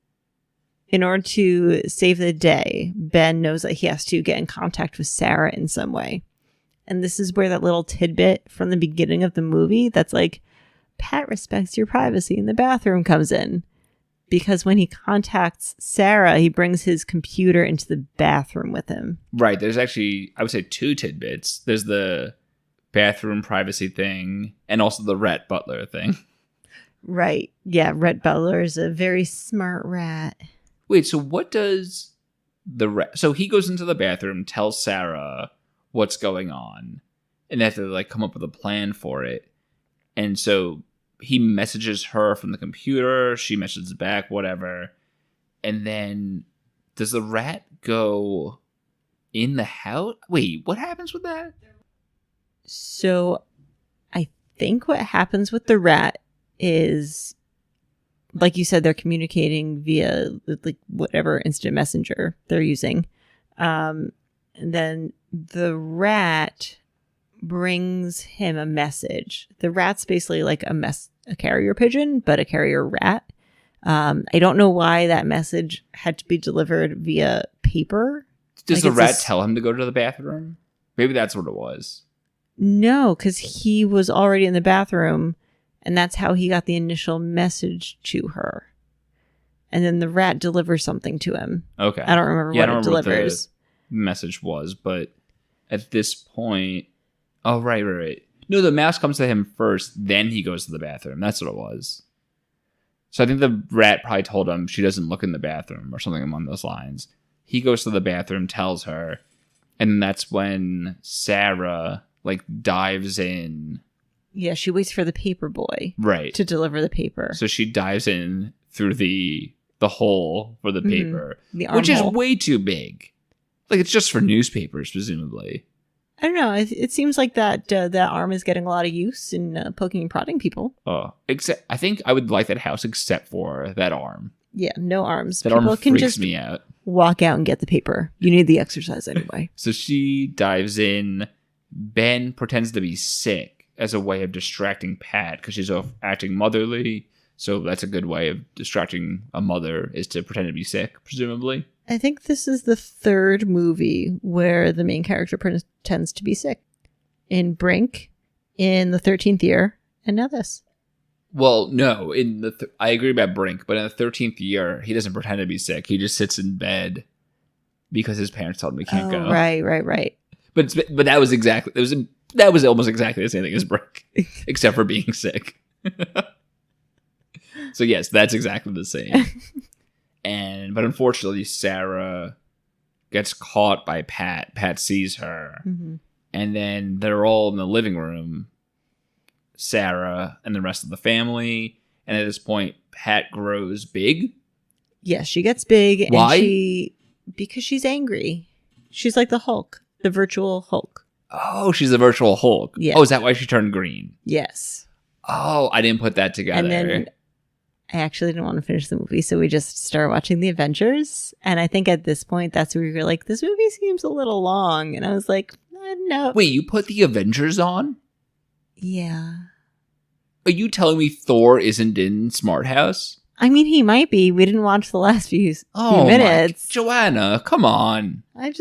in order to save the day, Ben knows that he has to get in contact with Sarah in some way. And this is where that little tidbit from the beginning of the movie that's like, Pat respects your privacy in the bathroom comes in. Because when he contacts Sarah, he brings his computer into the bathroom with him. Right. There's actually, I would say, two tidbits. There's the bathroom privacy thing and also the Rhett Butler thing. Right. Yeah, Rhett Butler is a very smart rat. Wait, so what does the Rhett... So he goes into the bathroom, tells Sarah what's going on, and they have to like come up with a plan for it. And so he messages her from the computer, she messages back, whatever. And then does the rat go in the house? Wait, what happens with that? So I think what happens with the rat is, like you said, they're communicating via like whatever instant messenger they're using. And then the rat brings him a message. The rat's basically like a carrier pigeon, but a carrier rat. I don't know why that message had to be delivered via paper. Does the rat tell him to go to the bathroom? Maybe that's what it was. No, because he was already in the bathroom, and that's how he got the initial message to her. And then the rat delivers something to him. Okay. I don't remember what it delivers. What the message was, but at this point... Oh, right. No, the mouse comes to him first, then he goes to the bathroom. That's what it was. So I think the rat probably told him she doesn't look in the bathroom or something along those lines. He goes to the bathroom, tells her, and that's when Sarah, like, dives in. Yeah, she waits for the paper boy. Right. To deliver the paper. So she dives in through the hole for the paper. The arm which is hole. way too big. Like, it's just for newspapers, presumably. I don't know. It seems like that arm is getting a lot of use in poking and prodding people. Oh, I think I would like that house except for that arm. Yeah, no arms. That people arm can freaks just me out. Walk out and get the paper. You need the exercise anyway. So she dives in. Ben pretends to be sick as a way of distracting Pat because she's acting motherly. So that's a good way of distracting a mother, is to pretend to be sick, presumably. I think this is the third movie where the main character pretends to be sick. In Brink, in the 13th Year, and now this. Well, no, I agree about Brink, but in the 13th Year, he doesn't pretend to be sick. He just sits in bed because his parents told him he can't go. Right. But that was that was almost exactly the same thing as Brink, except for being sick. So yes, that's exactly the same. But unfortunately, Sarah gets caught by Pat. Pat sees her. Mm-hmm. And then they're all in the living room, Sarah and the rest of the family. And at this point, Pat grows big. Yes, she gets big. Why? And because she's angry. She's like the Hulk, the virtual Hulk. Oh, she's the virtual Hulk. Yeah. Oh, is that why she turned green? Yes. Oh, I didn't put that together. And then I actually didn't want to finish the movie, so we just started watching The Avengers. And I think at this point, that's where you're like, this movie seems a little long. And I was like, no. Wait, you put The Avengers on? Yeah. Are you telling me Thor isn't in Smart House? I mean, he might be. We didn't watch the last few Oh, minutes. Joanna, come on. I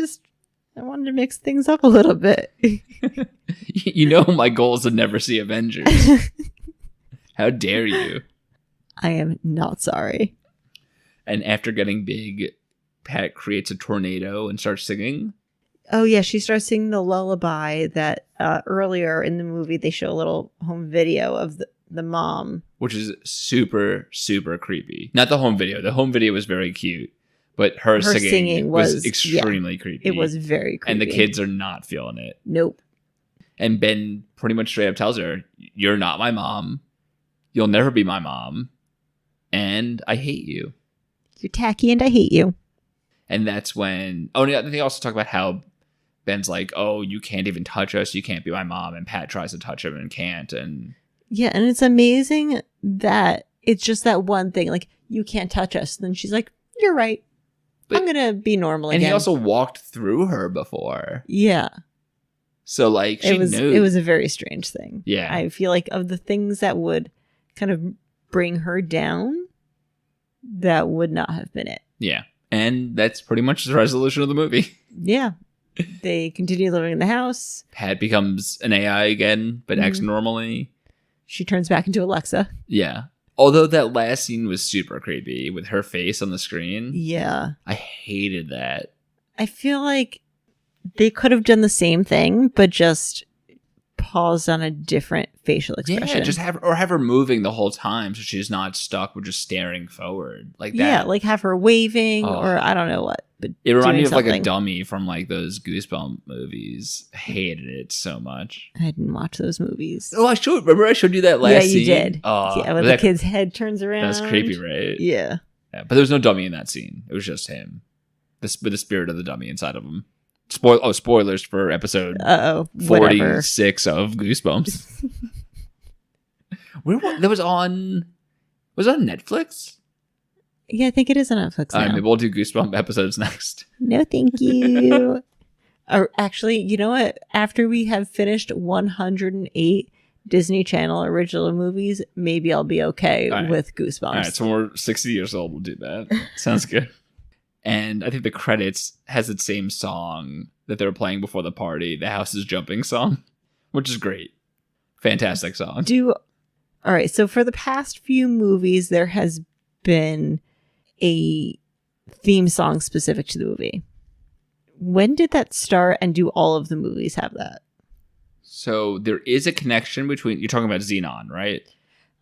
wanted to mix things up a little bit. You know my goal is to never see Avengers. How dare you? I am not sorry. And after getting big, Pat creates a tornado and starts singing. Oh, yeah. She starts singing the lullaby that earlier in the movie, they show a little home video of the mom. Which is super, super creepy. Not the home video. The home video was very cute. But her singing was extremely creepy. It was very creepy. And the kids are not feeling it. Nope. And Ben pretty much straight up tells her, you're not my mom. You'll never be my mom. And I hate you. You're tacky and I hate you. And that's when... Oh, yeah, they also talk about how Ben's like, oh, you can't even touch us. You can't be my mom. And Pat tries to touch him and can't. And yeah, and it's amazing that it's just that one thing. Like, you can't touch us. And then she's like, you're right. But I'm going to be normal again. And he also walked through her before. Yeah. So, like, she knew. It was a very strange thing. Yeah. I feel like of the things that would kind of bring her down, that would not have been it. Yeah. And that's pretty much the resolution of the movie. Yeah. They continue living in the house. Pat becomes an AI again, but acts normally. She turns back into Alexa. Yeah. Although that last scene was super creepy with her face on the screen. Yeah. I hated that. I feel like they could have done the same thing, but just paused on a different facial expression. Yeah, just have her moving the whole time so she's not stuck with just staring forward. Like that. Yeah, like have her waving or I don't know what. But it reminded me of something. like a dummy from like those Goosebumps movies. I hated it so much. I didn't watch those movies. Oh, I showed you that last scene? Yeah, you did. Oh, yeah, when the kid's head turns around. That's creepy, right? Yeah. But there was no dummy in that scene. It was just him. With the spirit of the dummy inside of him. Spoilers for episode 46 of Goosebumps. That was on Netflix? Yeah, I think it is on Netflix now. Maybe we'll do Goosebumps episodes next. No, thank you. Or actually, you know what? After we have finished 108 Disney Channel original movies, maybe I'll be okay with Goosebumps. All right, so when we're 60 years old, we'll do that. Sounds good. And I think the credits has the same song that they were playing before the party, the House is Jumping song, which is great. Fantastic song. All right, so for the past few movies, there has been a theme song specific to the movie. When did that start, and do all of the movies have that? So there is a connection between... You're talking about Xenon, right?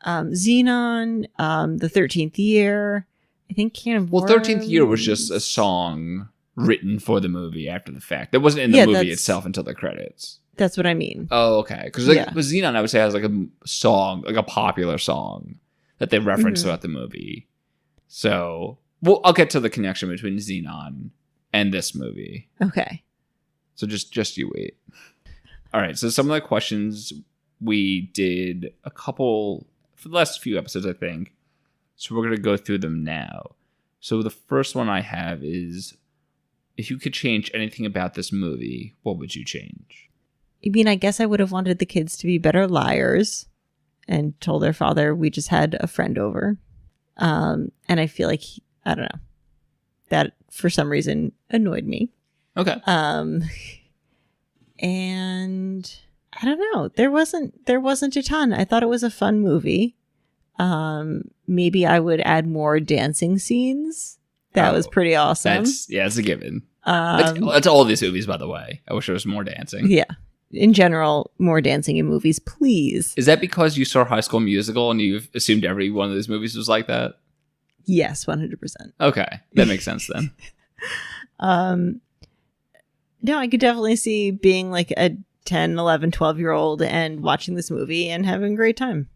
Xenon, the 13th Year... I think Can of Worms. Well, 13th Year was just a song written for the movie after the fact. That wasn't in the movie itself until the credits. That's what I mean. Oh, okay. Because with Xenon, I would say has like a song, like a popular song that they reference throughout the movie. So, I'll get to the connection between Xenon and this movie. Okay. So just you wait. All right. So some of the questions we did a couple for the last few episodes, I think. So we're going to go through them now. So the first one I have is, if you could change anything about this movie, what would you change? I mean, I guess I would have wanted the kids to be better liars and told their father we just had a friend over. And I feel like, I don't know, that for some reason annoyed me. Okay. And I don't know, there wasn't a ton. I thought it was a fun movie. Maybe I would add more dancing scenes. That was pretty awesome. That's a given. That's all these movies, by the way. I wish there was more dancing. Yeah. In general, more dancing in movies, please. Is that because you saw High School Musical and you've assumed every one of these movies was like that? Yes, 100%. Okay. That makes sense then. No, I could definitely see being like a 10, 11, 12-year-old and watching this movie and having a great time.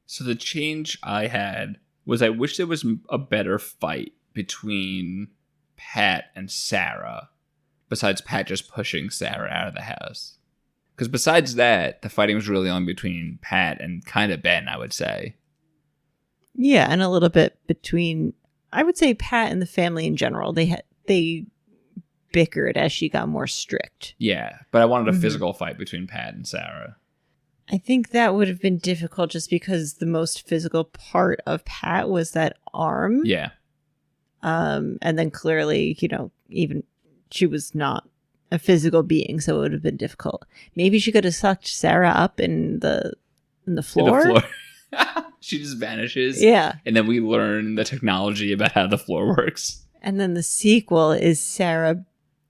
So the change I had was I wish there was a better fight between Pat and Sarah, besides Pat just pushing Sarah out of the house. Because besides that, the fighting was really only between Pat and kind of Ben, I would say. Yeah, and a little bit between, I would say, Pat and the family in general. They bickered as she got more strict. Yeah, but I wanted a physical fight between Pat and Sarah. I think that would have been difficult just because the most physical part of Pat was that arm. Yeah. And then clearly, even she was not a physical being, so it would have been difficult. Maybe she could have sucked Sarah up in the floor. In the floor. She just vanishes. Yeah. And then we learn the technology about how the floor works. And then the sequel is Sarah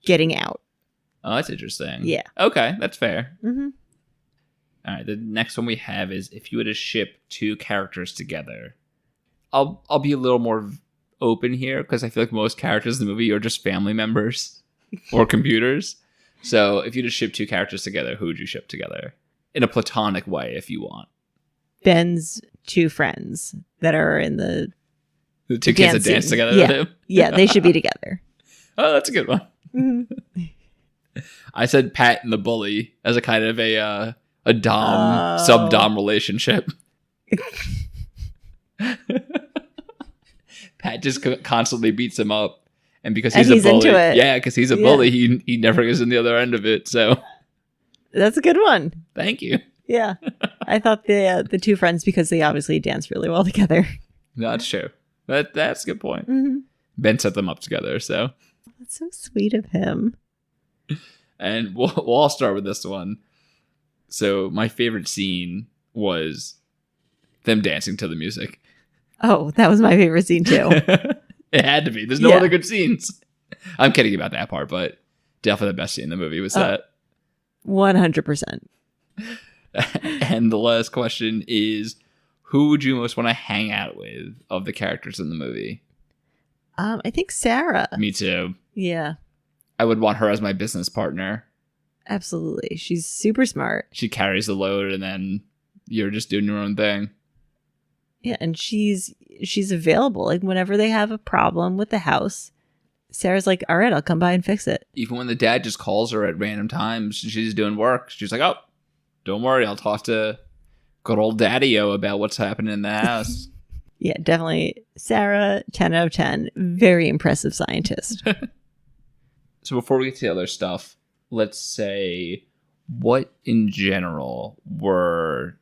getting out. Oh, that's interesting. Yeah. Okay, that's fair. Mm-hmm. All right, the next one we have is if you were to ship two characters together. I'll be a little more open here because I feel like most characters in the movie are just family members or computers. So if you just ship two characters together, who would you ship together? In a platonic way, if you want. Ben's two friends that are in the two kids that dance together with him? Yeah, they should be together. Oh, that's a good one. Mm-hmm. I said Pat and the bully as a kind of a dom, sub-dom relationship. Pat just constantly beats him up. And because he's a bully. Into it. Yeah, because he's a bully, he never goes in the other end of it. So that's a good one. Thank you. Yeah. I thought the two friends, because they obviously dance really well together. No, that's true. That's a good point. Mm-hmm. Ben set them up together, so. That's so sweet of him. And we'll all start with this one. So my favorite scene was them dancing to the music. Oh, that was my favorite scene too. It had to be. There's no other good scenes. I'm kidding about that part, but definitely the best scene in the movie was that. 100%. And the last question is, who would you most want to hang out with of the characters in the movie? I think Sarah. Me too. Yeah. I would want her as my business partner. Absolutely. She's super smart. She carries the load and then you're just doing your own thing. Yeah, and she's available. Like whenever they have a problem with the house, Sarah's like, all right, I'll come by and fix it. Even when the dad just calls her at random times, she's doing work. She's like, oh, don't worry. I'll talk to good old Daddy-O about what's happening in the house. Yeah, definitely. Sarah, 10 out of 10. Very impressive scientist. So before we get to the other stuff, let's say, what in general were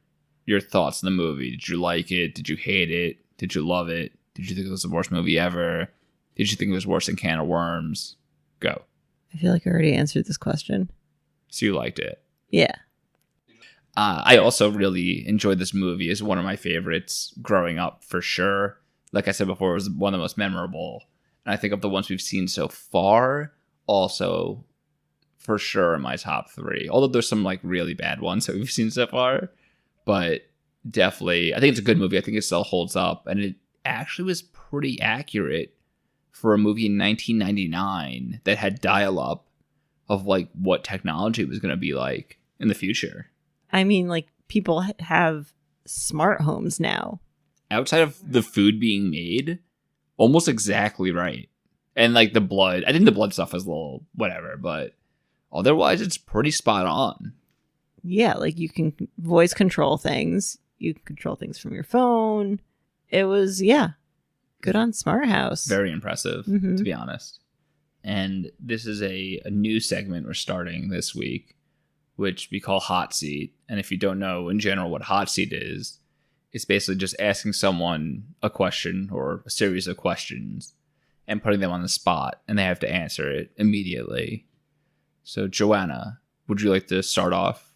your thoughts on the movie? Did you like it? Did you hate it? Did you love it? Did you think it was the worst movie ever? Did you think it was worse than Can of Worms? Go. I feel like I already answered this question. So you liked it? Yeah. I also really enjoyed this movie. It's one of my favorites growing up, for sure. Like I said before, it was one of the most memorable. And I think of the ones we've seen so far, also for sure in my top 3. Although there's some like really bad ones that we've seen so far. But definitely, I think it's a good movie. I think it still holds up. And it actually was pretty accurate for a movie in 1999 that had dial-up of like what technology was going to be like in the future. I mean, like, people have smart homes now. Outside of the food being made, almost exactly right. And like the blood, I think the blood stuff is a little whatever, but otherwise it's pretty spot on. Yeah, like you can voice control things. You can control things from your phone. It was, good on Smart House. Very impressive, to be honest. And this is a new segment we're starting this week, which we call Hot Seat. And if you don't know in general what Hot Seat is, it's basically just asking someone a question or a series of questions and putting them on the spot, and they have to answer it immediately. So, Joanna, would you like to start off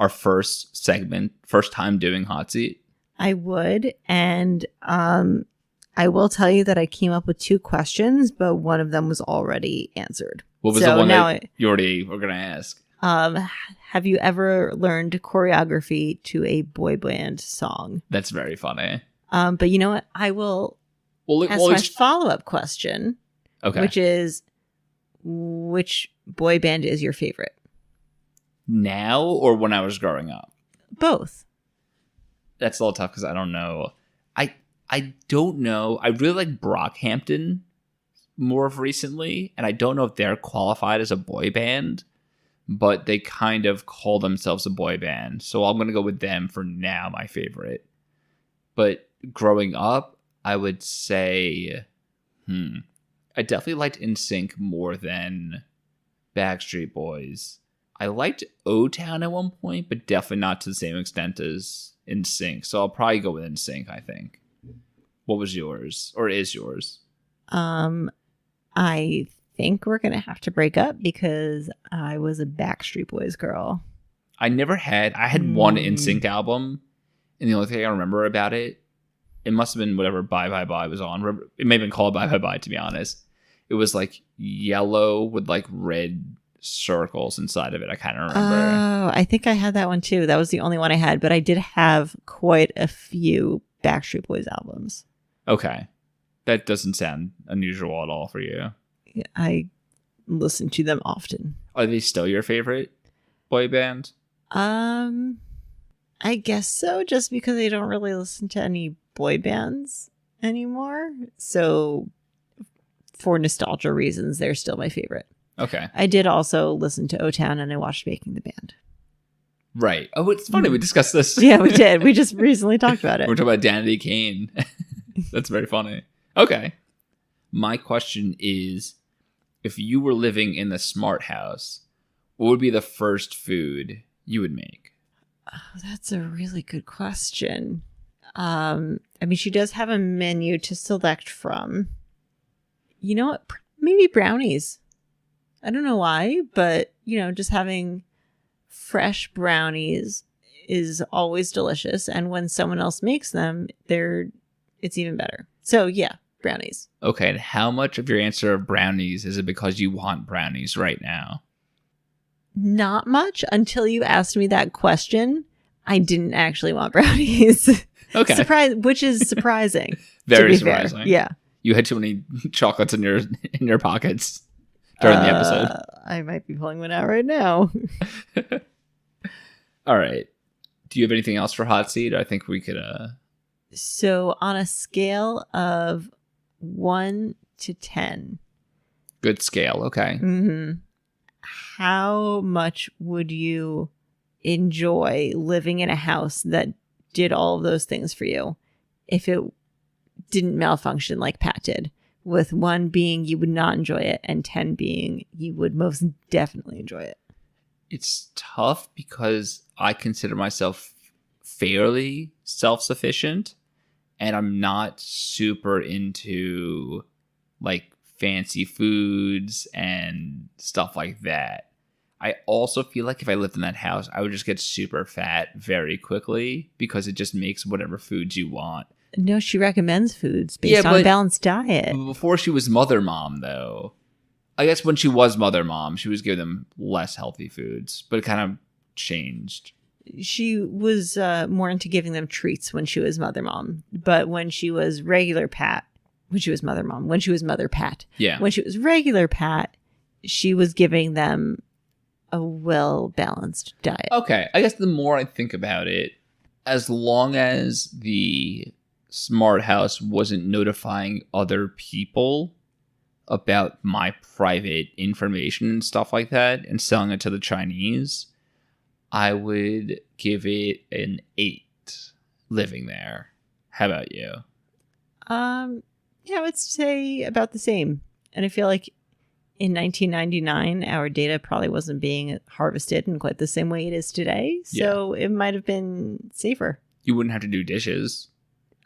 our first segment, first time doing Hot Seat? I would, and I will tell you that I came up with 2 questions, but one of them was already answered. What was the one that you already were going to ask? Have you ever learned choreography to a boy band song? That's very funny. But you know what? I will ask my follow-up question, which is, which boy band is your favorite? Now or when I was growing up? Both. That's a little tough because I don't know. I don't know. I really like Brockhampton more of recently, and I don't know if they're qualified as a boy band, but they kind of call themselves a boy band. So I'm going to go with them for now, my favorite. But growing up, I would say, I definitely liked NSYNC more than Backstreet Boys. I liked O-Town at one point, but definitely not to the same extent as NSYNC. So I'll probably go with NSYNC, I think. What was yours? Or is yours? I think we're going to have to break up because I was a Backstreet Boys girl. I had one NSYNC album, and the only thing I remember about it must have been whatever Bye Bye Bye was on. It may have been called Bye Bye Bye, to be honest. It was like yellow with like red circles inside of it. I kind of remember. Oh, I think I had that one too. That was the only one I had, but I did have quite a few Backstreet Boys albums. Okay. That doesn't sound unusual at all for you. Yeah, I listen to them often. Are they still your favorite boy band? I guess so, just because I don't really listen to any boy bands anymore. So for nostalgia reasons, they're still my favorite. Okay. I did also listen to O-Town and I watched Making the Band. Right. Oh, it's funny. We discussed this. Yeah, we did. We just recently talked about it. We're talking about Danity Kane. That's very funny. Okay. My question is, if you were living in the smart house, what would be the first food you would make? Oh, that's a really good question. I mean, she does have a menu to select from. You know what? Maybe brownies. I don't know why, but, just having fresh brownies is always delicious. And when someone else makes them, it's even better. So, yeah, brownies. Okay, and how much of your answer of brownies is it because you want brownies right now? Not much until you asked me that question. I didn't actually want brownies. Okay. Which is surprising. Very surprising. Fair. Yeah. You had too many chocolates in your pockets during the episode. I might be pulling one out right now. All right. Do you have anything else for Hot Seat? I think we could... So on a scale of 1 to 10. Good scale. Okay. Mm-hmm. How much would you enjoy living in a house that did all of those things for you if it didn't malfunction like Pat did? With 1 being you would not enjoy it and 10 being you would most definitely enjoy it. It's tough because I consider myself fairly self-sufficient and I'm not super into like fancy foods and stuff like that. I also feel like if I lived in that house, I would just get super fat very quickly because it just makes whatever foods you want. No, she recommends foods based on a balanced diet. Before she was mother mom, though, I guess when she was mother mom, she was giving them less healthy foods, but it kind of changed. She was more into giving them treats when she was mother mom, but when she was regular Pat, when she was mother mom, when she was mother Pat, when she was regular Pat, she was giving them a well-balanced diet. Okay, I guess the more I think about it, as long as the smart house wasn't notifying other people about my private information and stuff like that and selling it to the Chinese, I would give it an 8 living there. How about you? Yeah, I would say about the same. And I feel like in 1999, our data probably wasn't being harvested in quite the same way it is today. So it might have been safer. You wouldn't have to do dishes.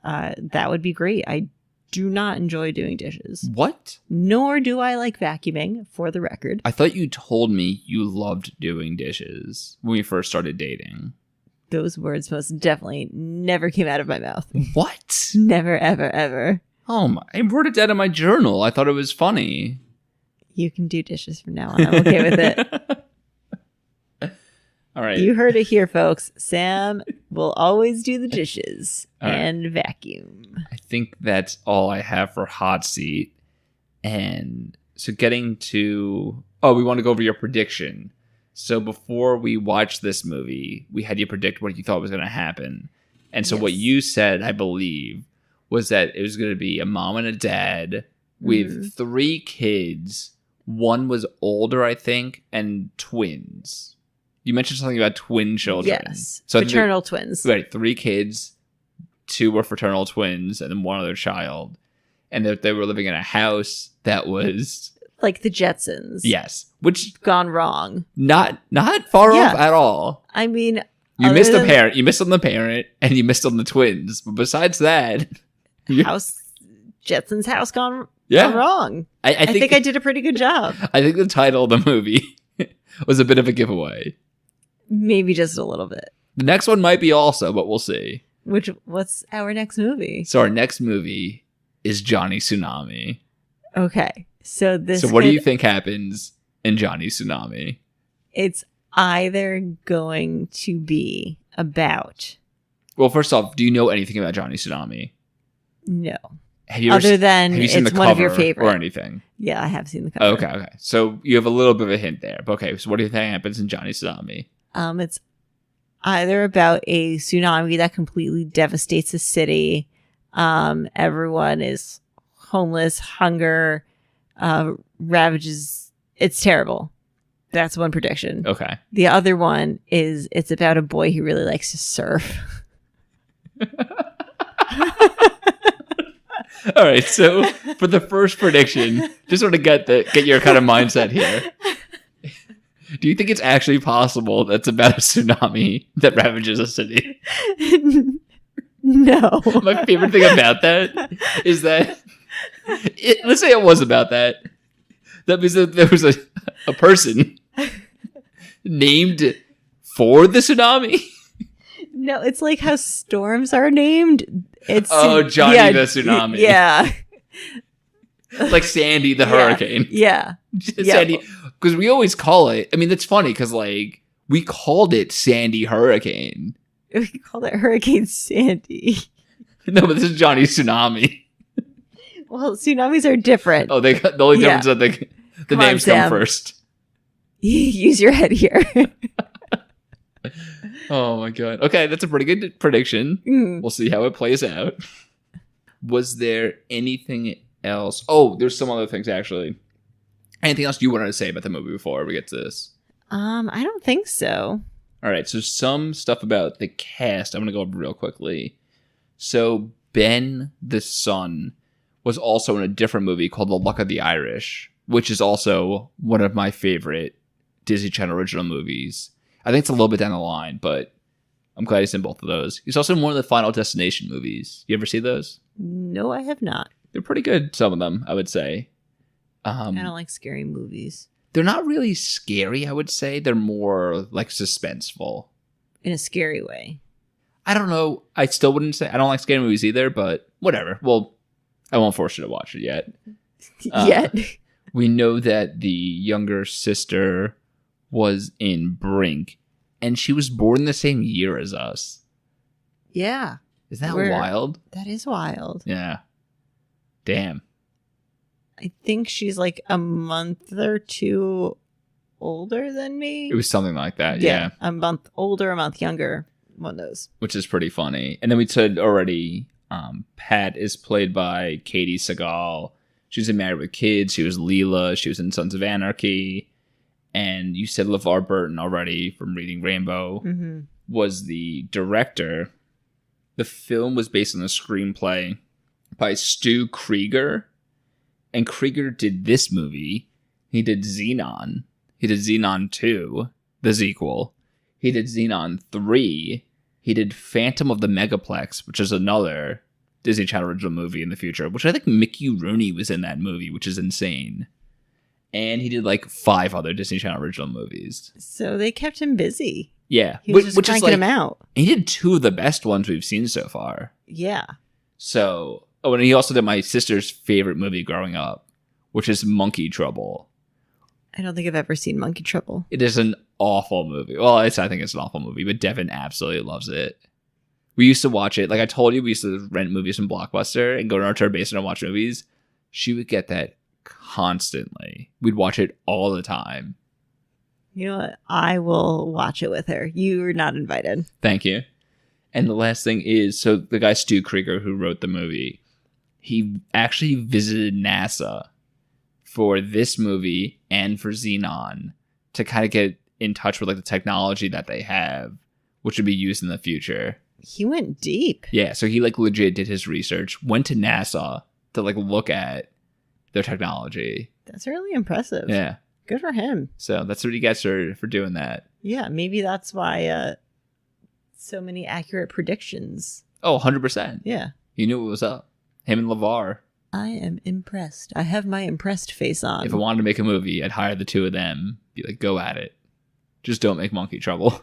That would be great. I do not enjoy doing dishes. What? Nor do I like vacuuming, for the record. I thought you told me you loved doing dishes when we first started dating. Those words most definitely never came out of my mouth. What? Never, ever, ever. Oh my, I wrote it down in my journal. I thought it was funny. You can do dishes from now on. I'm okay with it. All right. You heard it here, folks. Sam will always do the dishes and vacuum. I think that's all I have for Hot Seat. And So getting to... Oh, we want to go over your prediction. So before we watched this movie, we had you predict what you thought was going to happen. And so what you said, I believe, was that it was going to be a mom and a dad with 3 kids. One was older, I think, and twins. You mentioned something about twin children. Yes, so fraternal twins. Right, 3 kids, 2 were fraternal twins, and then 1 other child. And that they were living in a house that was... Like the Jetsons. Yes. Which... Gone wrong. Not far off at all. I mean... You missed the parent. You missed on the parent, and you missed on the twins. But besides that... Jetson's house gone wrong. I think I did a pretty good job. I think the title of the movie was a bit of a giveaway. Maybe just a little bit. The next one might be also, but we'll see. What's our next movie? So our next movie is Johnny Tsunami. Okay. So what do you think happens in Johnny Tsunami? It's either going to be about... Well, first off, do you know anything about Johnny Tsunami? No. Have you Other than have you seen it's the one of cover your favorite or anything? Yeah, I have seen the cover. Okay. So you have a little bit of a hint there. But okay, so what do you think happens in Johnny Tsunami? It's either about a tsunami that completely devastates a city. Everyone is homeless, hunger ravages. It's terrible. That's one prediction. Okay. The other one is it's about a boy who really likes to surf. All right, so for the first prediction, just want to get your kind of mindset here. Do you think it's actually possible that's about a tsunami that ravages a city? No. My favorite thing about that is that, let's say it was about that. That means that there was a person named for the tsunami. No, it's like how storms are named. It's Johnny the Tsunami. Yeah. Like Sandy the hurricane. Yeah. Sandy, because we always call it, I mean, that's funny because like we called it Sandy Hurricane. We called it Hurricane Sandy. No, but this is Johnny Tsunami. Well, tsunamis are different. Oh, the only difference is that the names come first. Use your head here. Oh my god. Okay, that's a pretty good prediction. We'll see how it plays out. Was there anything else? Oh, there's some other things actually. Anything else you wanted to say about the movie before we get to this? I don't think so. All right, so some stuff about the cast. I'm going to go over real quickly. So Ben, the son, was also in a different movie called The Luck of the Irish, which is also one of my favorite Disney Channel original movies. I think it's a little bit down the line, but I'm glad he's in both of those. He's also in one of the Final Destination movies. You ever see those? No, I have not. They're pretty good, some of them, I would say. I don't like scary movies. They're not really scary, I would say. They're more like suspenseful. In a scary way. I don't know. I still wouldn't say I don't like scary movies either, but whatever. Well, I won't force you to watch it yet. Yet. We know that the younger sister was in Brink, and she was born the same year as us. Yeah. Is that wild? That is wild. Yeah. Damn. I think she's like a month or two older than me. It was something like that, yeah. A month older, a month younger. One of those. Which is pretty funny. And then we said already, Pat is played by Katie Sagal. She's in Married with Kids. She was Leela. She was in Sons of Anarchy. And you said LeVar Burton already from Reading Rainbow was the director. The film was based on a screenplay by Stu Krieger. And Krieger did this movie. He did Xenon. He did Xenon 2, the sequel. He did Xenon 3. He did Phantom of the Megaplex, which is another Disney Channel original movie in the future, which I think Mickey Rooney was in that movie, which is insane. And he did like 5 other Disney Channel original movies. So they kept him busy. Yeah. He was just cranking him out. He did 2 of the best ones we've seen so far. Yeah. So, and he also did my sister's favorite movie growing up, which is Monkey Trouble. I don't think I've ever seen Monkey Trouble. It is an awful movie. Well, I think it's an awful movie, but Devin absolutely loves it. We used to watch it. Like I told you, we used to rent movies from Blockbuster and go to our basement and watch movies. She would get that constantly. We'd watch it all the time. You know what? I will watch it with her. You are not invited. Thank you. And the last thing is, so the guy Stu Krieger who wrote the movie, he actually visited NASA for this movie and for Xenon to kind of get in touch with like the technology that they have, which would be used in the future. He went deep. Yeah, so he like legit did his research, went to NASA to like look at their technology. That's really impressive. Yeah. Good for him. So that's what he gets for doing that. Yeah, maybe that's why so many accurate predictions. Oh, 100%. Yeah. He knew what was up. Him and LeVar. I am impressed. I have my impressed face on. If I wanted to make a movie, I'd hire the two of them. Be like, go at it. Just don't make monkey trouble.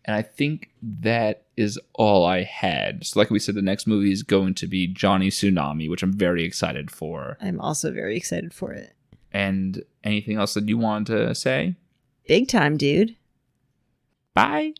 And I think that is all I had. So like we said, the next movie is going to be Johnny Tsunami, which I'm very excited for. I'm also very excited for it. And anything else that you want to say? Big time, dude. Bye.